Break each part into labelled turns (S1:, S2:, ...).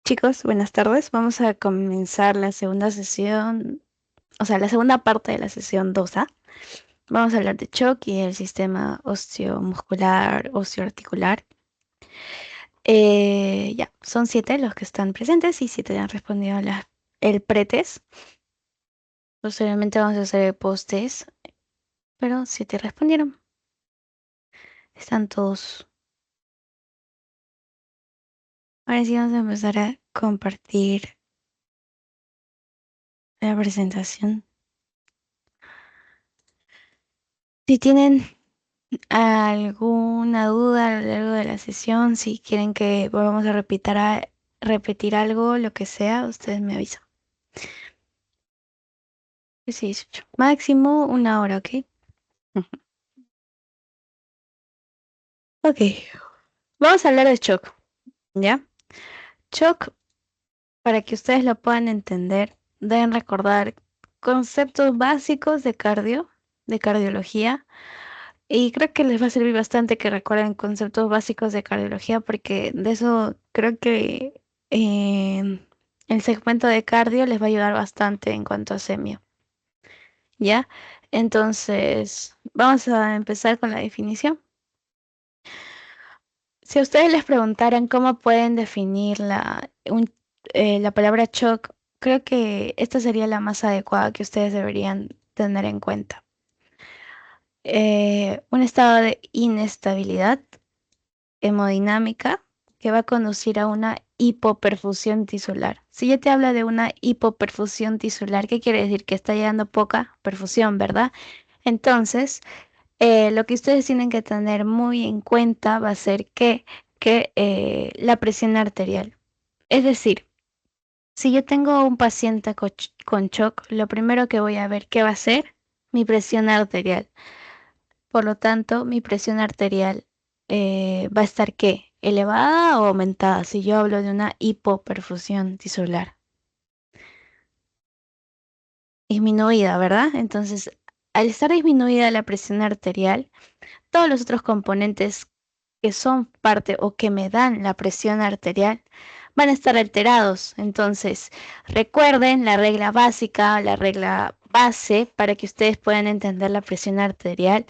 S1: Chicos, buenas tardes. Vamos a comenzar la segunda sesión, o sea, la segunda parte de la sesión 2A. Vamos a hablar de shock y el sistema osteomuscular, osteoarticular. Ya, son 7 los que están presentes y 7 han respondido a el pretest. Posteriormente vamos a hacer el post-test, pero 7 respondieron. Están todos. Ahora sí vamos a empezar a compartir la presentación. Si tienen alguna duda a lo largo de la sesión, si quieren que volvamos a repetir algo, lo que sea, ustedes me avisan. Sí, 18. Máximo 1 hora, ¿ok? Ujú. Ok, vamos a hablar de shock, ¿ya? Shock, para que ustedes lo puedan entender, deben recordar conceptos básicos de cardiología, y creo que les va a servir bastante que recuerden conceptos básicos de cardiología porque de eso creo que el segmento de cardio les va a ayudar bastante en cuanto a semio, ¿ya? Entonces, vamos a empezar con la definición. Si a ustedes les preguntaran cómo pueden definir la palabra shock, creo que esta sería la más adecuada que ustedes deberían tener en cuenta. Un estado de inestabilidad hemodinámica que va a conducir a una hipoperfusión tisular. Si ya te habla de una hipoperfusión tisular, ¿qué quiere decir? Que está llegando poca perfusión, ¿verdad? Entonces, lo que ustedes tienen que tener muy en cuenta va a ser que la presión arterial. Es decir, si yo tengo un paciente con shock, lo primero que voy a ver, ¿qué va a ser? Mi presión arterial. Por lo tanto, mi presión arterial va a estar ¿qué? ¿Elevada o aumentada? Si yo hablo de una hipoperfusión tisular. Disminuida, ¿verdad? Entonces, al estar disminuida la presión arterial, todos los otros componentes que son parte o que me dan la presión arterial van a estar alterados. Entonces, recuerden la regla básica, la regla base para que ustedes puedan entender la presión arterial.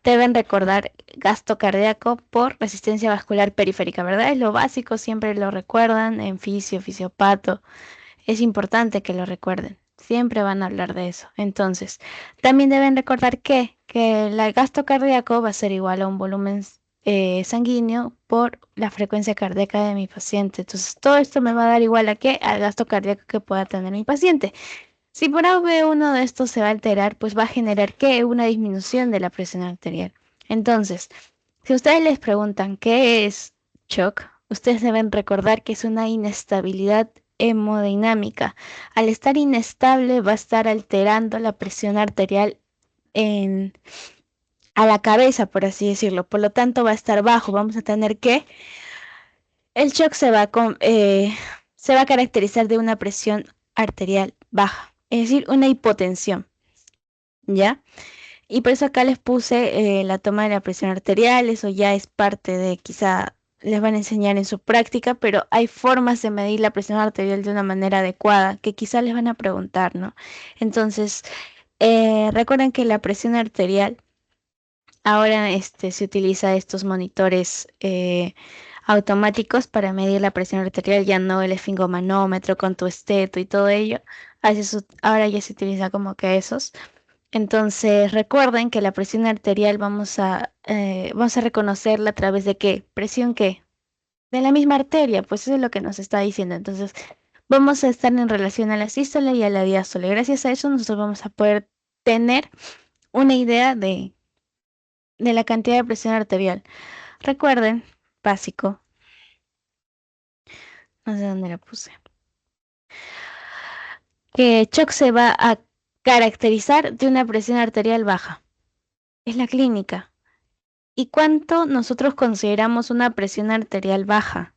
S1: Deben recordar gasto cardíaco por resistencia vascular periférica, ¿verdad? Es lo básico, siempre lo recuerdan en fisiopato. Es importante que lo recuerden. Siempre van a hablar de eso. Entonces, también deben recordar que el gasto cardíaco va a ser igual a un volumen sanguíneo por la frecuencia cardíaca de mi paciente. Entonces, todo esto me va a dar igual a qué, al gasto cardíaco que pueda tener mi paciente. Si por A o B uno de estos se va a alterar, pues va a generar ¿qué? Una disminución de la presión arterial. Entonces, si ustedes les preguntan qué es shock, ustedes deben recordar que es una inestabilidad hemodinámica. Al estar inestable va a estar alterando la presión arterial en, a la cabeza, por así decirlo. Por lo tanto, va a estar bajo. Vamos a tener que el shock se va a caracterizar de una presión arterial baja, es decir, una hipotensión. ¿Ya? Y por eso acá les puse la toma de la presión arterial, eso ya es parte de, quizá les van a enseñar en su práctica, pero hay formas de medir la presión arterial de una manera adecuada, que quizá les van a preguntar, ¿no? Entonces, recuerden que la presión arterial, ahora se utiliza estos monitores automáticos para medir la presión arterial, ya no el esfingomanómetro con tu esteto y todo ello, ahora ya se utiliza como que esos. Entonces, recuerden que la presión arterial vamos a reconocerla a través de qué? ¿Presión qué? De la misma arteria, pues eso es lo que nos está diciendo. Entonces, vamos a estar en relación a la sístole y a la diástole. Gracias a eso, nosotros vamos a poder tener una idea de la cantidad de presión arterial. Recuerden, básico, no sé dónde la puse, que shock se va a caracterizar de una presión arterial baja. Es la clínica. ¿Y cuánto nosotros consideramos una presión arterial baja?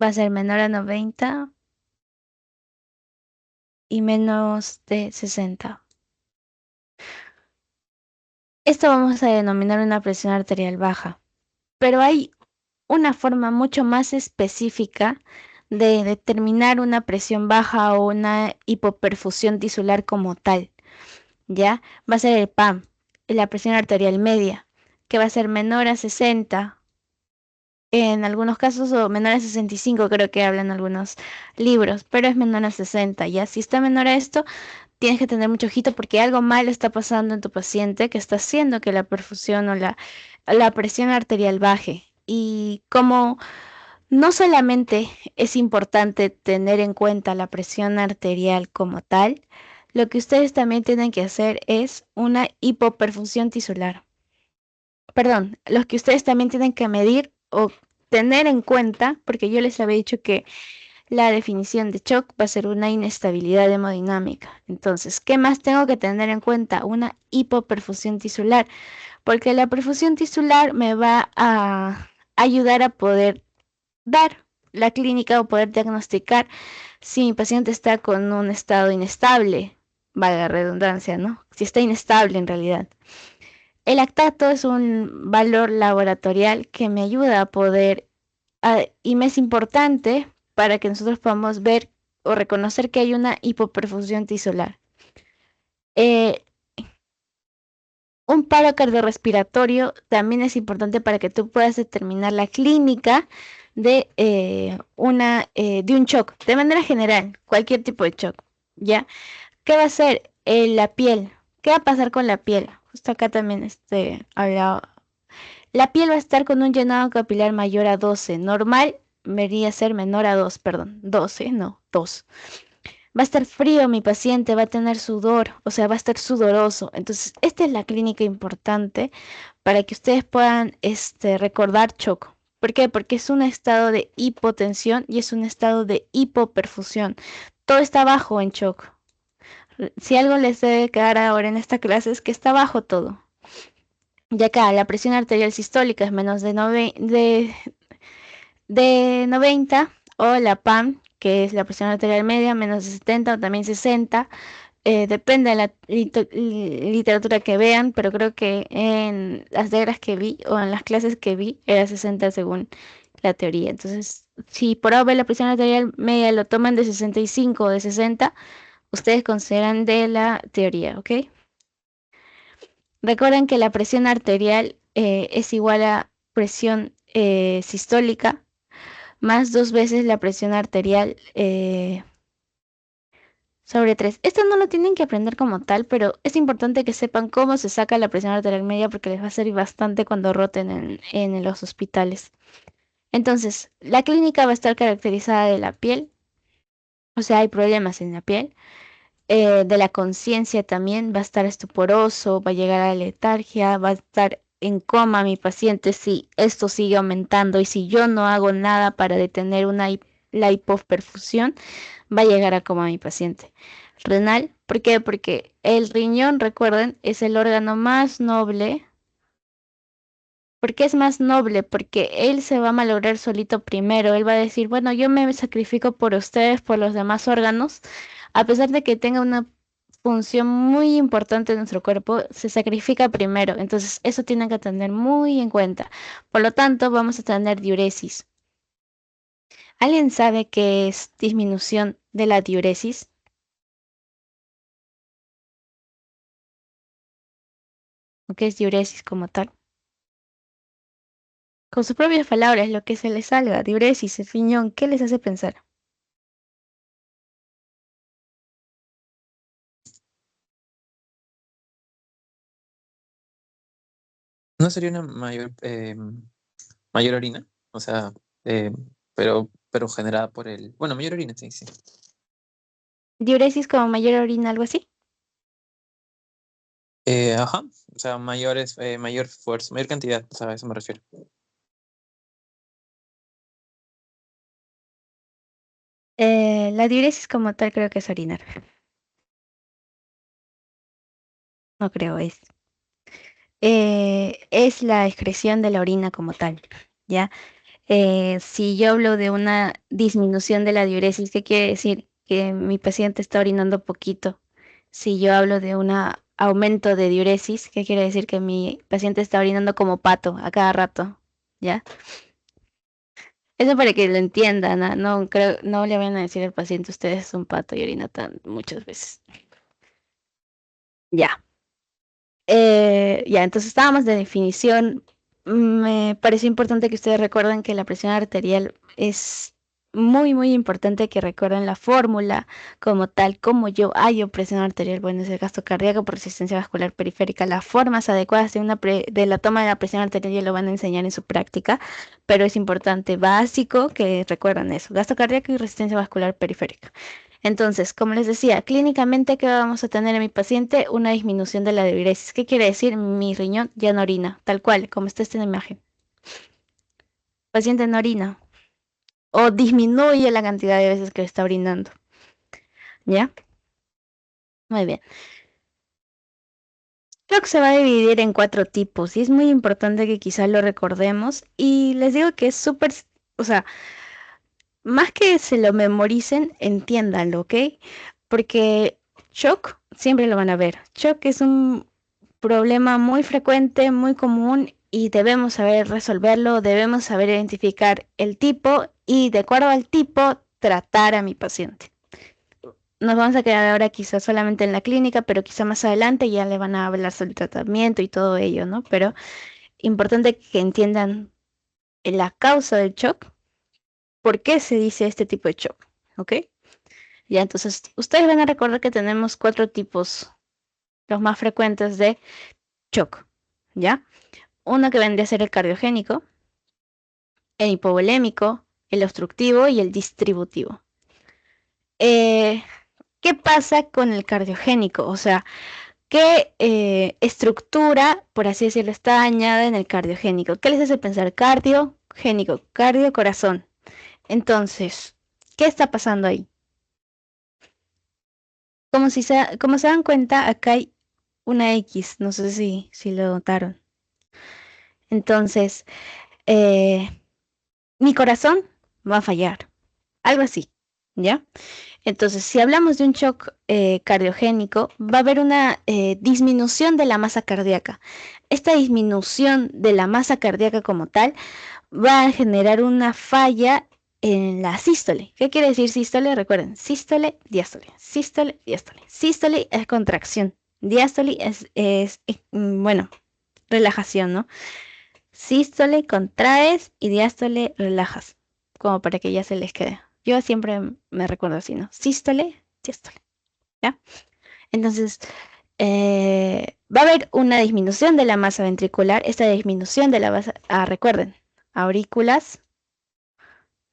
S1: Va a ser menor a 90 y menos de 60. Esto vamos a denominar una presión arterial baja. Pero hay una forma mucho más específica de determinar una presión baja o una hipoperfusión tisular como tal, ¿ya? Va a ser el PAM, la presión arterial media, que va a ser menor a 60, en algunos casos, o menor a 65, creo que hablan algunos libros, pero es menor a 60, ¿ya? Si está menor a esto, tienes que tener mucho ojito porque algo malo está pasando en tu paciente que está haciendo que la perfusión o la presión arterial baje. Y como no solamente es importante tener en cuenta la presión arterial como tal, lo que ustedes también tienen que hacer es una hipoperfusión tisular. Perdón, los que ustedes también tienen que medir o tener en cuenta, porque yo les había dicho que la definición de shock va a ser una inestabilidad hemodinámica. Entonces, ¿qué más tengo que tener en cuenta? Una hipoperfusión tisular, porque la perfusión tisular me va a ayudar a poder dar la clínica o poder diagnosticar si mi paciente está con un estado inestable, valga la redundancia, ¿no? Si está inestable en realidad. El lactato es un valor laboratorial que me ayuda a poder, y me es importante para que nosotros podamos ver o reconocer que hay una hipoperfusión tisular. Eh, un paro cardiorrespiratorio también es importante para que tú puedas determinar la clínica de un shock, de manera general, cualquier tipo de shock, ¿ya? ¿Qué va a hacer? La piel. ¿Qué va a pasar con la piel? Justo acá también hablaba. La piel va a estar con un llenado capilar mayor a 12. Normal debería ser menor a 2, perdón. 12, no, 2. Va a estar frío mi paciente, va a tener sudor, o sea, va a estar sudoroso. Entonces, esta es la clínica importante para que ustedes puedan recordar shock. ¿Por qué? Porque es un estado de hipotensión y es un estado de hipoperfusión. Todo está bajo en shock. Si algo les debe quedar ahora en esta clase es que está bajo todo. Y acá la presión arterial sistólica es menos de 90, o la PAM, que es la presión arterial media, menos de 70 o también 60. Depende de la literatura que vean, pero creo que en las reglas que vi o en las clases que vi era 60 según la teoría. Entonces, si por ahora la presión arterial media lo toman de 65 o de 60, ustedes consideran de la teoría, ¿ok? Recuerden que la presión arterial es igual a presión sistólica más 2 veces la presión arterial sobre 3. Esto no lo tienen que aprender como tal, pero es importante que sepan cómo se saca la presión arterial media porque les va a servir bastante cuando roten en los hospitales. Entonces, la clínica va a estar caracterizada de la piel, o sea, hay problemas en la piel. De la conciencia también, va a estar estuporoso, va a llegar a la letargia, va a estar en coma mi paciente si esto sigue aumentando y si yo no hago nada para detener la hipoperfusión, va a llegar a coma mi paciente. Renal, ¿por qué? Porque el riñón, recuerden, es el órgano más noble. ¿Por qué es más noble? Porque él se va a malograr solito primero. Él va a decir, bueno, yo me sacrifico por ustedes, por los demás órganos, a pesar de que tenga una función muy importante en nuestro cuerpo, se sacrifica primero. Entonces, eso tienen que tener muy en cuenta. Por lo tanto, vamos a tener diuresis. ¿Alguien sabe qué es disminución de la diuresis? ¿O qué es diuresis como tal? Con sus propias palabras, lo que se les salga, diuresis, el riñón, ¿qué les hace pensar?
S2: ¿No sería una mayor orina? O sea, eh, pero generada por el... Bueno, mayor orina, sí, sí.
S1: Diuresis como mayor orina, algo así.
S2: Ajá, o sea, mayor fuerza, mayor cantidad, o sea, a eso me refiero.
S1: La diuresis como tal creo que es orinar. No creo, es la excreción de la orina como tal, ¿ya? Si yo hablo de una disminución de la diuresis, ¿qué quiere decir? Que mi paciente está orinando poquito. Si yo hablo de un aumento de diuresis, ¿qué quiere decir? Que mi paciente está orinando como pato a cada rato, ¿ya? Eso para que lo entiendan, ¿ah? No creo, no le vayan a decir al paciente, usted es un pato y orina tan muchas veces. Ya. Ya, entonces estábamos de definición. Me pareció importante que ustedes recuerden que la presión arterial es muy, muy importante que recuerden la fórmula como tal, como yo hallo presión arterial. Bueno, es el gasto cardíaco por resistencia vascular periférica. Las formas adecuadas de la toma de la presión arterial ya lo van a enseñar en su práctica, pero es importante, básico, que recuerden eso, gasto cardíaco y resistencia vascular periférica. Entonces, como les decía, clínicamente, ¿qué vamos a tener en mi paciente? Una disminución de la diuresis. ¿Qué quiere decir? Mi riñón ya no orina, tal cual, como está esta en la imagen. Paciente no orina o disminuye la cantidad de veces que está orinando. ¿Ya? Muy bien. Creo que se va a dividir en 4 tipos y es muy importante que quizás lo recordemos. Y les digo que es súper, o sea, más que se lo memoricen, entiéndanlo, ¿ok? Porque shock siempre lo van a ver. Shock es un problema muy frecuente, muy común y debemos saber resolverlo, debemos saber identificar el tipo y de acuerdo al tipo tratar a mi paciente. Nos vamos a quedar ahora quizás solamente en la clínica, pero quizá más adelante ya le van a hablar sobre el tratamiento y todo ello, ¿no? Pero importante que entiendan la causa del shock, por qué se dice este tipo de shock, ¿ok? Ya, entonces ustedes van a recordar que tenemos 4 tipos, los más frecuentes de shock, ¿ya? Uno que vendría a ser el cardiogénico, el hipovolémico, el obstructivo y el distributivo. Eh, ¿Qué pasa con el cardiogénico? O sea, ¿qué estructura, por así decirlo, está dañada en el cardiogénico? ¿Qué les hace pensar? Cardiogénico, cardio, corazón. Entonces, ¿qué está pasando ahí? Como se dan cuenta, acá hay una X, no sé si lo notaron. Entonces, eh, mi corazón va a fallar, algo así, ¿ya? Entonces, si hablamos de un shock cardiogénico, va a haber una disminución de la masa cardíaca. Esta disminución de la masa cardíaca como tal va a generar una falla en la sístole. ¿Qué quiere decir sístole? Recuerden, sístole, diástole, sístole, diástole. Sístole es contracción, diástole bueno, relajación, ¿no? Sístole contraes y diástole relajas, como para que ya se les quede. Yo siempre me recuerdo así, ¿no? Sístole, diástole, ¿ya? Entonces, va a haber una disminución de la masa ventricular. Esta disminución de la masa, recuerden, aurículas,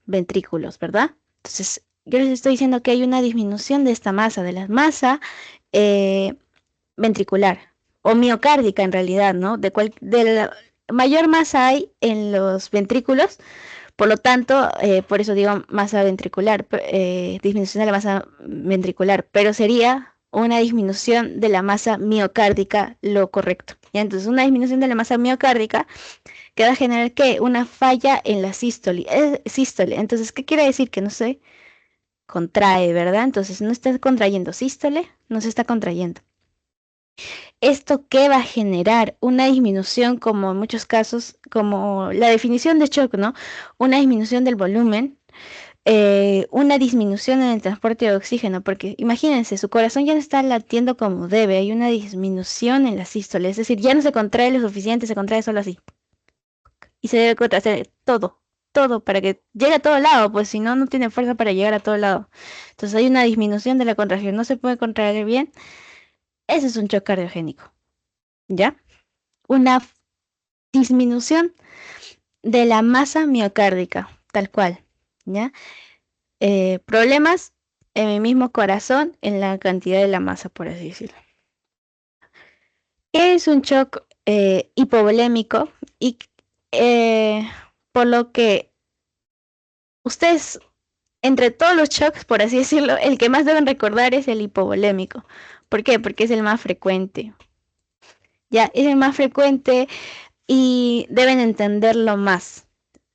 S1: ventrículos, ¿verdad? Entonces, yo les estoy diciendo que hay una disminución de esta masa, de la masa eh, ventricular o miocárdica en realidad, ¿no? De la mayor masa hay en los ventrículos, por lo tanto, por eso digo masa ventricular, disminución de la masa ventricular, pero sería una disminución de la masa miocárdica lo correcto. ¿Ya? Entonces, una disminución de la masa miocárdica que va a generar ¿qué? Una falla en la sístole. Sístole. Entonces, ¿qué quiere decir? Que no se contrae, ¿verdad? Entonces, no está contrayendo sístole, no se está contrayendo. ¿Esto qué va a generar? Una disminución, como en muchos casos, como la definición de shock, ¿no? Una disminución del volumen, una disminución en el transporte de oxígeno, porque imagínense, su corazón ya no está latiendo como debe, hay una disminución en la sístole, es decir, ya no se contrae lo suficiente, se contrae solo así. Y se debe hacer todo, todo para que llegue a todo lado, pues si no, no tiene fuerza para llegar a todo lado. Entonces hay una disminución de la contracción, no se puede contraer bien. Ese es un shock cardiogénico, ¿ya? Una disminución de la masa miocárdica, tal cual, ¿ya? Problemas en mi mismo corazón, en la cantidad de la masa, por así decirlo. ¿Qué es un shock hipovolémico? Y por lo que ustedes, entre todos los shocks, por así decirlo, el que más deben recordar es el hipovolémico. ¿Por qué? Porque es el más frecuente. Ya, es el más frecuente y deben entenderlo más.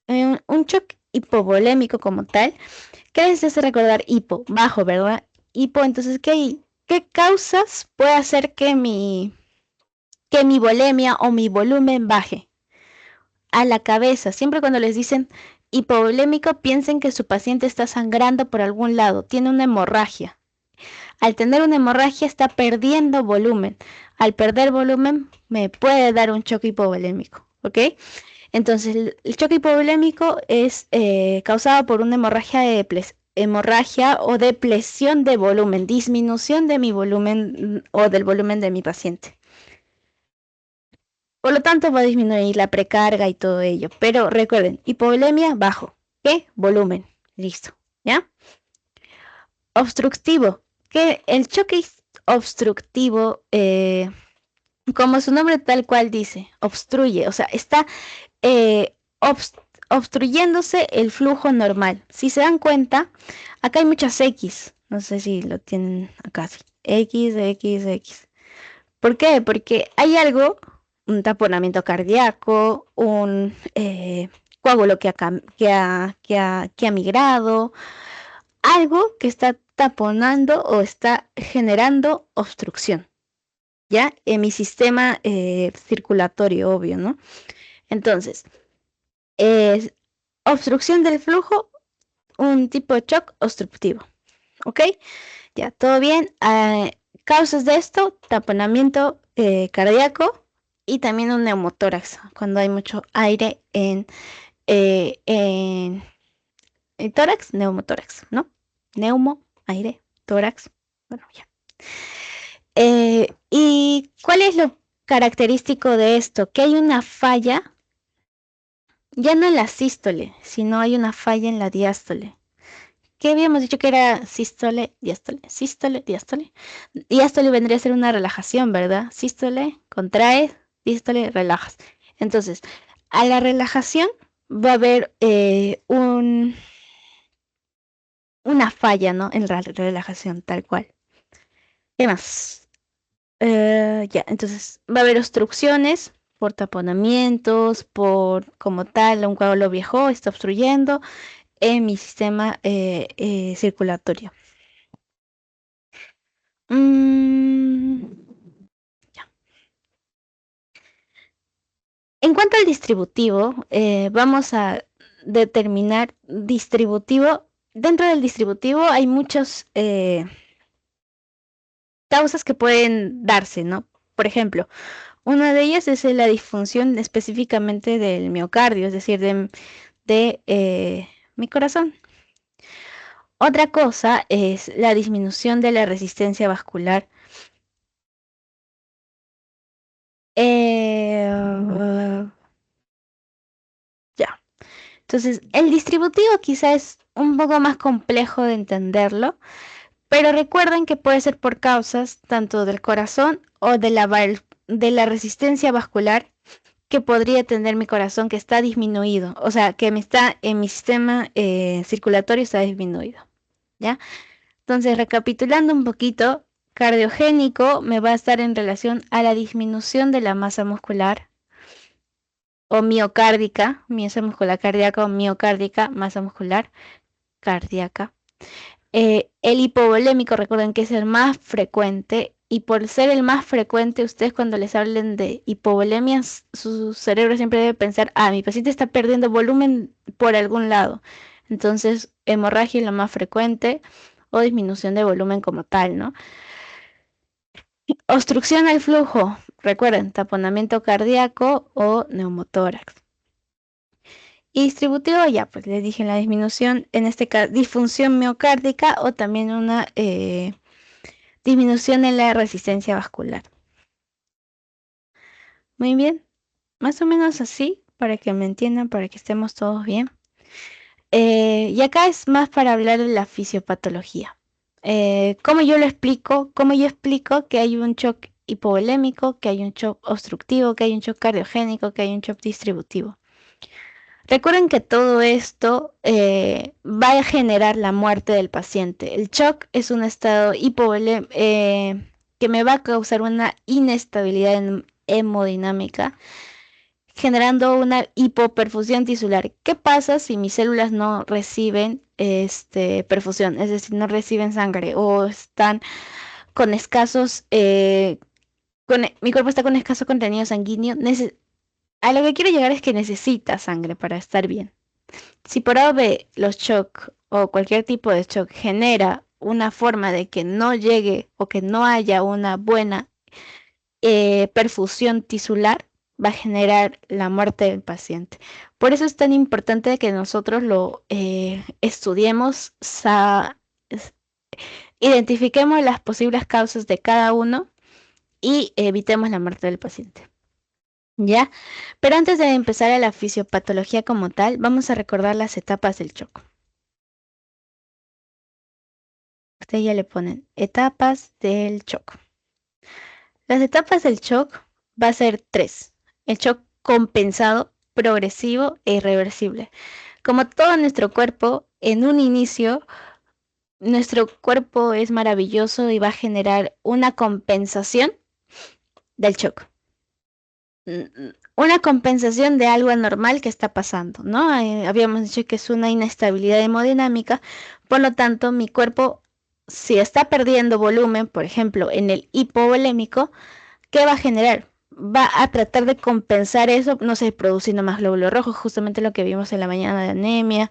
S1: Un shock hipovolémico como tal, ¿qué les hace recordar hipo? Bajo, ¿verdad? Hipo, entonces, ¿qué causas puede hacer que mi volemia o mi volumen baje? A la cabeza. Siempre cuando les dicen hipovolémico, piensen que su paciente está sangrando por algún lado, tiene una hemorragia. Al tener una hemorragia está perdiendo volumen. Al perder volumen me puede dar un choque hipovolémico, ¿ok? Entonces el choque hipovolémico es causado por una hemorragia o depresión de volumen, disminución de mi volumen o del volumen de mi paciente. Por lo tanto, va a disminuir la precarga y todo ello. Pero recuerden, hipovolemia bajo. ¿Qué? Volumen. Listo. ¿Ya? Obstructivo. Que el choque obstructivo, como su nombre tal cual dice, obstruye. O sea, está eh, obstruyéndose el flujo normal. Si se dan cuenta, acá hay muchas X. No sé si lo tienen acá. Sí. X, X, X. ¿Por qué? Porque hay algo, un taponamiento cardíaco, un coágulo que ha migrado, algo que está taponando o está generando obstrucción, ¿ya? En mi sistema circulatorio, obvio, ¿no? Entonces, es obstrucción del flujo, un tipo de shock obstructivo, ¿ok? Ya, todo bien. Causas de esto, taponamiento cardíaco y también un neumotórax, cuando hay mucho aire en el tórax, neumotórax, ¿no? Neumo, aire, tórax. Bueno, ya. ¿Y cuál es lo característico de esto? Que hay una falla, ya no en la sístole, sino hay una falla en la diástole. ¿Qué habíamos dicho que era sístole, diástole? Sístole, diástole. Diástole vendría a ser una relajación, ¿verdad? Sístole, contraes, diástole, relajas. Entonces, a la relajación va a haber una falla, ¿no? En la relajación, tal cual. ¿Qué más? Ya, entonces va a haber obstrucciones por taponamientos, por como tal, un coágulo viejo está obstruyendo en mi sistema circulatorio. Mm, ya. En cuanto al distributivo, vamos a determinar distributivo. Dentro del distributivo hay muchas causas que pueden darse, ¿no? Por ejemplo, una de ellas es la disfunción específicamente del miocardio, es decir, de mi corazón. Otra cosa es la disminución de la resistencia vascular. Ya. Entonces, el distributivo quizá es un poco más complejo de entenderlo, pero recuerden que puede ser por causas tanto del corazón o de la resistencia vascular que podría tener mi corazón que está disminuido, o sea, que en mi sistema circulatorio está disminuido, ¿ya? Entonces, recapitulando un poquito, cardiogénico me va a estar en relación a la disminución de la masa muscular o miocárdica, masa muscular cardíaca o miocárdica, masa muscular cardíaca. El hipovolémico, recuerden que es el más frecuente y por ser el más frecuente, ustedes cuando les hablen de hipovolemias, su cerebro siempre debe pensar, mi paciente está perdiendo volumen por algún lado. Entonces, hemorragia es lo más frecuente o disminución de volumen como tal, ¿no? Obstrucción al flujo, recuerden, taponamiento cardíaco o neumotórax. Y distributivo, ya, pues les dije la disminución, en este caso, disfunción miocárdica o también una disminución en la resistencia vascular. Muy bien, más o menos así, para que me entiendan, para que estemos todos bien. Y acá es más para hablar de la fisiopatología. ¿Cómo yo lo explico? ¿Cómo yo explico que hay un shock hipovolémico, que hay un shock obstructivo, que hay un shock cardiogénico, que hay un shock distributivo? Recuerden que todo esto va a generar la muerte del paciente. El shock es un estado que me va a causar una inestabilidad hemodinámica, generando una hipoperfusión tisular. ¿Qué pasa si mis células no reciben perfusión? Es decir, no reciben sangre o están con escasos, mi cuerpo está con escaso contenido sanguíneo. A lo que quiero llegar es que necesita sangre para estar bien. Si por A o B los shock o cualquier tipo de shock genera una forma de que no llegue o que no haya una buena perfusión tisular, va a generar la muerte del paciente. Por eso es tan importante que nosotros lo estudiemos, identifiquemos las posibles causas de cada uno y evitemos la muerte del paciente. ¿Ya? Pero antes de empezar a la fisiopatología como tal, vamos a recordar las etapas del shock. Ustedes ya le ponen etapas del shock. Las etapas del shock va a ser tres. El shock compensado, progresivo e irreversible. Como todo nuestro cuerpo, en un inicio, nuestro cuerpo es maravilloso y va a generar una compensación del shock. Una compensación de algo anormal que está pasando, ¿no? Habíamos dicho que es una inestabilidad hemodinámica, por lo tanto, mi cuerpo, si está perdiendo volumen, por ejemplo, en el hipovolémico, ¿qué va a generar? Va a tratar de compensar eso, no sé, produciendo más glóbulos rojos, justamente lo que vimos en la mañana de anemia,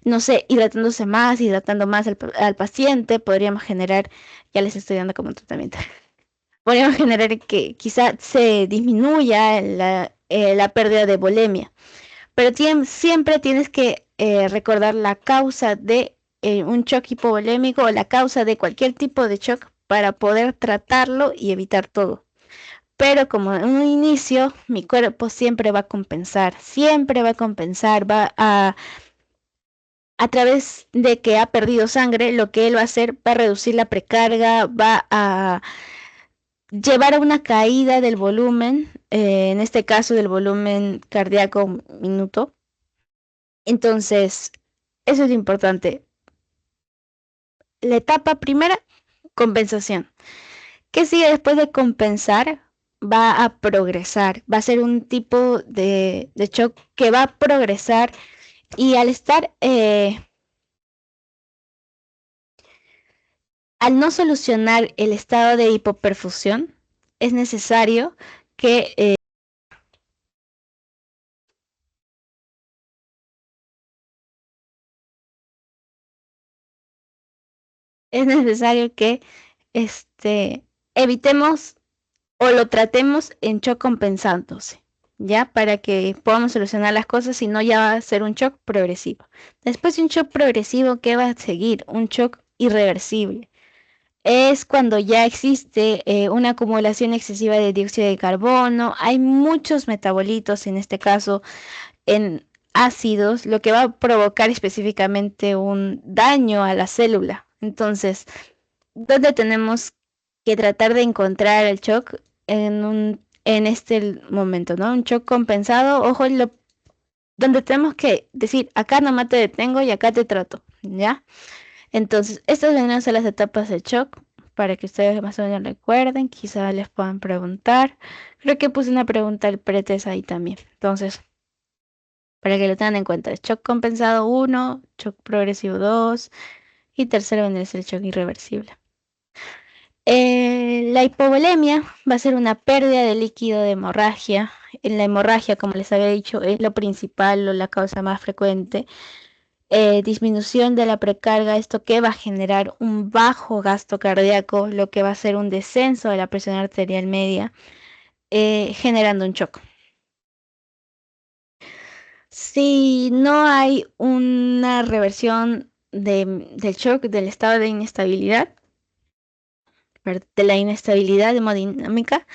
S1: no sé, hidratando más al paciente, podríamos generar, ya les estoy dando como un tratamiento, podríamos generar que quizá se disminuya la pérdida de volemia. Pero siempre tienes que recordar la causa de un shock hipovolémico o la causa de cualquier tipo de shock para poder tratarlo y evitar todo. Pero como en un inicio, mi cuerpo siempre va a compensar, a través de que ha perdido sangre, lo que él va a hacer va a reducir la precarga, va a llevar a una caída del volumen, en este caso del volumen cardíaco minuto. Entonces, eso es importante. La etapa primera, compensación. ¿Qué sigue después de compensar? Va a progresar, va a ser un tipo de shock que va a progresar y al no solucionar el estado de hipoperfusión, es necesario que este, evitemos o lo tratemos en shock compensándose, ¿ya? Para que podamos solucionar las cosas, si no ya va a ser un shock progresivo. Después de un shock progresivo, ¿qué va a seguir? Un shock irreversible. Es cuando ya existe una acumulación excesiva de dióxido de carbono, hay muchos metabolitos, en este caso en ácidos, lo que va a provocar específicamente un daño a la célula. Entonces, ¿dónde tenemos que tratar de encontrar el shock en este momento, ¿no? Un shock compensado, ojo, donde tenemos que decir, acá nomás te detengo y acá te trato, ¿ya? Entonces, estas van a ser las etapas del shock, para que ustedes más o menos recuerden, quizá les puedan preguntar. Creo que puse una pregunta al pretest ahí también. Entonces, para que lo tengan en cuenta, shock compensado 1, shock progresivo 2 y tercero vendría a ser el shock irreversible. La hipovolemia va a ser una pérdida de líquido de hemorragia. En la hemorragia, como les había dicho, es lo principal o la causa más frecuente. Disminución de la precarga, esto que va a generar un bajo gasto cardíaco, lo que va a ser un descenso de la presión arterial media, generando un shock. Si no hay una reversión del shock, del estado de inestabilidad, de la inestabilidad hemodinámica,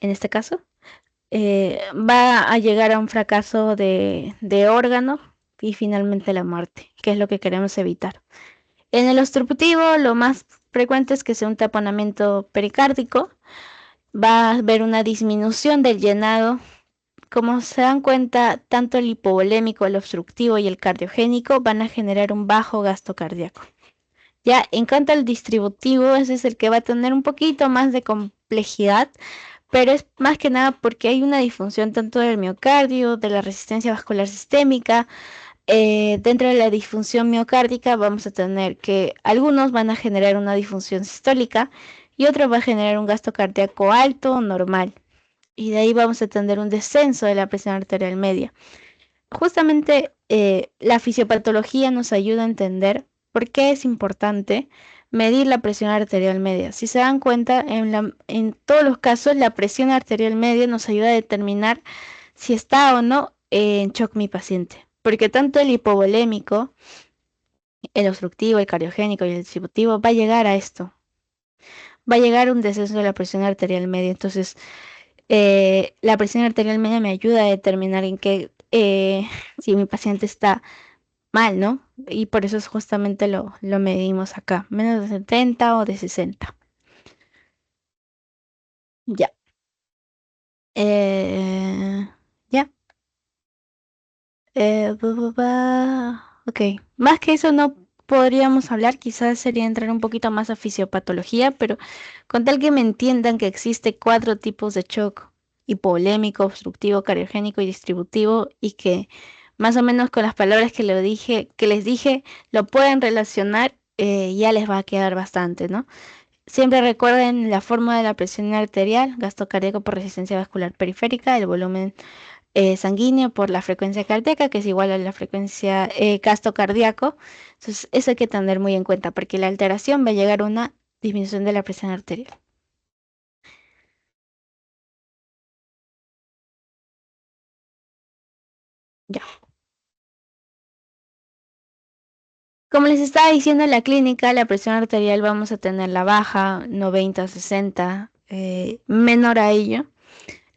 S1: en este caso, va a llegar a un fracaso de órgano y finalmente la muerte, que es lo que queremos evitar. En el obstructivo, lo más frecuente es que sea un taponamiento pericárdico, va a haber una disminución del llenado. Como se dan cuenta, tanto el hipovolémico, el obstructivo y el cardiogénico van a generar un bajo gasto cardíaco. Ya en cuanto al distributivo, ese es el que va a tener un poquito más de complejidad, pero es más que nada porque hay una disfunción tanto del miocardio, de la resistencia vascular sistémica. Dentro de la disfunción miocárdica vamos a tener que algunos van a generar una disfunción sistólica y otros va a generar un gasto cardíaco alto o normal. Y de ahí vamos a tener un descenso de la presión arterial media. Justamente La fisiopatología nos ayuda a entender por qué es importante medir la presión arterial media. Si se dan cuenta, en todos los casos, la presión arterial media nos ayuda a determinar si está o no en shock mi paciente. Porque tanto el hipovolémico, el obstructivo, el cardiogénico y el distributivo va a llegar a esto. Va a llegar a un descenso de la presión arterial media. Entonces, la presión arterial media me ayuda a determinar en qué, si mi paciente está mal, ¿no? Y por eso es justamente lo medimos acá, menos de 70 o de 60. Ya. Eh, ya. Ok. Más que eso no podríamos hablar, quizás sería entrar un poquito más a fisiopatología, pero con tal que me entiendan que existe cuatro tipos de shock: hipovolémico, obstructivo, cardiogénico y distributivo, y que más o menos con las palabras que les dije, lo pueden relacionar, ya les va a quedar bastante, ¿no? Siempre recuerden la fórmula de la presión arterial: gasto cardíaco por resistencia vascular periférica, el volumen sanguíneo por la frecuencia cardíaca, que es igual a la frecuencia gasto cardíaco. Entonces, eso hay que tener muy en cuenta, porque la alteración va a llegar a una disminución de la presión arterial. Ya. Como les estaba diciendo en la clínica, la presión arterial vamos a tenerla baja, 90, 60, menor a ello.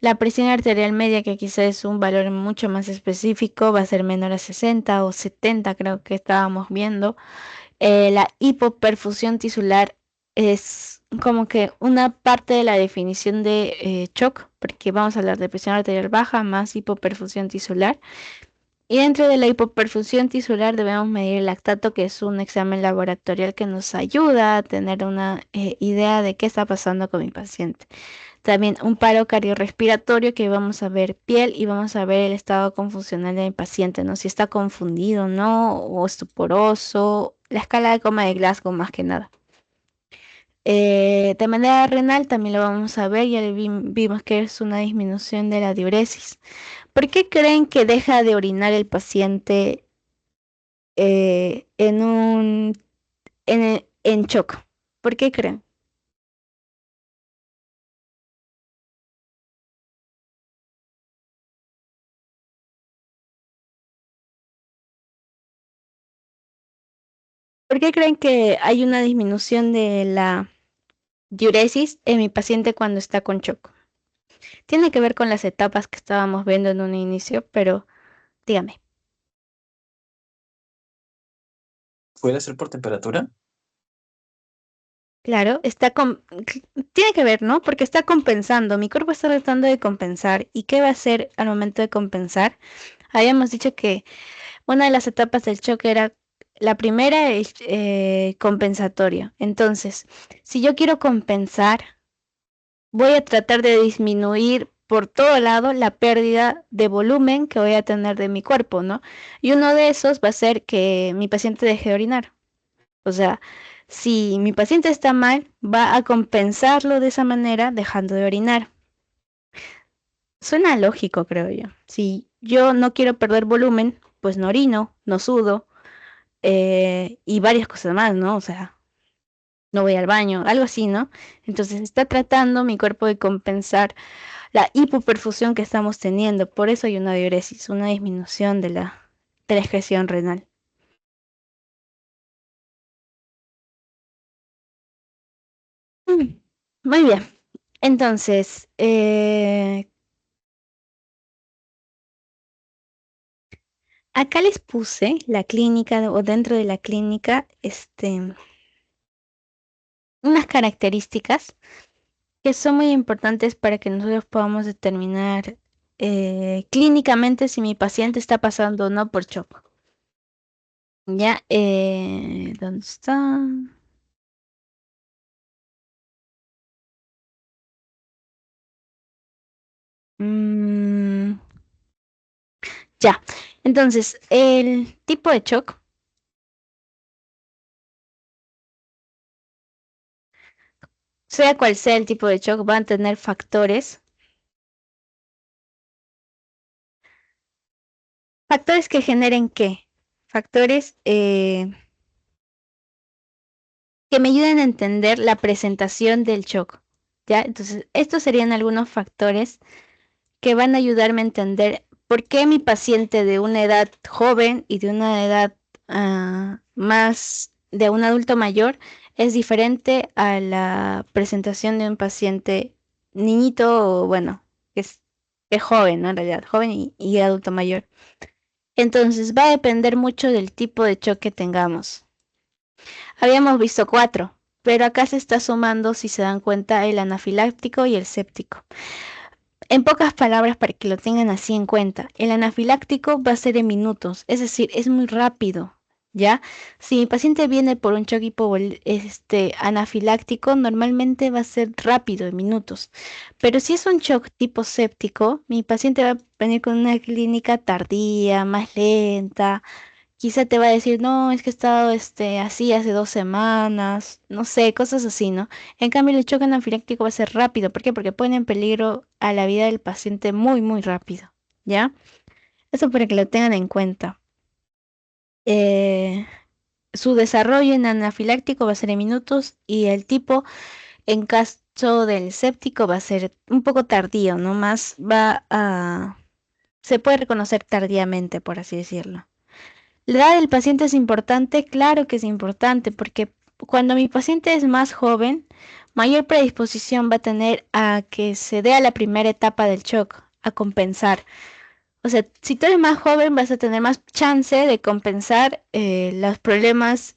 S1: La presión arterial media, que quizás es un valor mucho más específico, va a ser menor a 60 o 70, creo que estábamos viendo. La hipoperfusión tisular es como que una parte de la definición de shock, porque vamos a hablar de presión arterial baja más hipoperfusión tisular. Y dentro de la hipoperfusión tisular debemos medir el lactato, que es un examen laboratorial que nos ayuda a tener una idea de qué está pasando con mi paciente. También un paro cardiorrespiratorio, que vamos a ver piel y vamos a ver el estado confusional de mi paciente, ¿no? Si está confundido, ¿no? O estuporoso. La escala de coma de Glasgow más que nada. De manera renal también lo vamos a ver, ya vimos que es una disminución de la diuresis. ¿Por qué creen que deja de orinar el paciente en en shock? ¿Por qué creen? ¿Por qué creen que hay una disminución de la diuresis en mi paciente cuando está con shock? Tiene que ver con las etapas que estábamos viendo en un inicio, pero dígame.
S2: ¿Puede ser por temperatura?
S1: Claro, tiene que ver, ¿no? Porque está compensando. Mi cuerpo está tratando de compensar. ¿Y qué va a hacer al momento de compensar? Habíamos dicho que una de las etapas del shock era, la primera es compensatorio. Entonces, si yo quiero compensar, voy a tratar de disminuir por todo lado la pérdida de volumen que voy a tener de mi cuerpo, ¿no? Y uno de esos va a ser que mi paciente deje de orinar. O sea, si mi paciente está mal, va a compensarlo de esa manera dejando de orinar. Suena lógico, creo yo. Si yo no quiero perder volumen, pues no orino, no sudo, y varias cosas más, ¿no? O sea, no voy al baño, algo así, ¿no? Entonces está tratando mi cuerpo de compensar la hipoperfusión que estamos teniendo. Por eso hay una diuresis, una disminución de la excreción renal. Mm, Muy bien. Entonces, acá les puse la clínica o dentro de la clínica, unas características que son muy importantes para que nosotros podamos determinar clínicamente si mi paciente está pasando o no por shock. Ya, ¿dónde está? Mm, ya. Entonces, el tipo de shock, sea cual sea el tipo de shock, van a tener Factores que generen qué? Factores que me ayuden a entender la presentación del shock. ¿Ya? Entonces, estos serían algunos factores que van a ayudarme a entender por qué mi paciente de una edad joven y de una edad más de un adulto mayor es diferente a la presentación de un paciente niñito o bueno, que es joven, ¿no? En realidad, joven y adulto mayor. Entonces va a depender mucho del tipo de choque que tengamos. Habíamos visto cuatro, pero acá se está sumando, si se dan cuenta, el anafiláctico y el séptico. En pocas palabras, para que lo tengan así en cuenta, el anafiláctico va a ser en minutos, es decir, es muy rápido, ¿ya? Si mi paciente viene por un shock anafiláctico, normalmente va a ser rápido, en minutos. Pero si es un shock tipo séptico, mi paciente va a venir con una clínica tardía, más lenta. Quizá te va a decir, no, es que he estado así hace 2 semanas, no sé, cosas así, ¿no? En cambio, el choque anafiláctico va a ser rápido. ¿Por qué? Porque pone en peligro a la vida del paciente muy, muy rápido, ¿ya? Eso para que lo tengan en cuenta. Eh, Su desarrollo en anafiláctico va a ser en minutos y el tipo, en caso del séptico, va a ser un poco tardío, ¿no? Más va a... Se puede reconocer tardíamente, por así decirlo. ¿La edad del paciente es importante? Claro que es importante, porque cuando mi paciente es más joven, mayor predisposición va a tener a que se dé a la primera etapa del shock, a compensar. O sea, si tú eres más joven, vas a tener más chance de compensar los problemas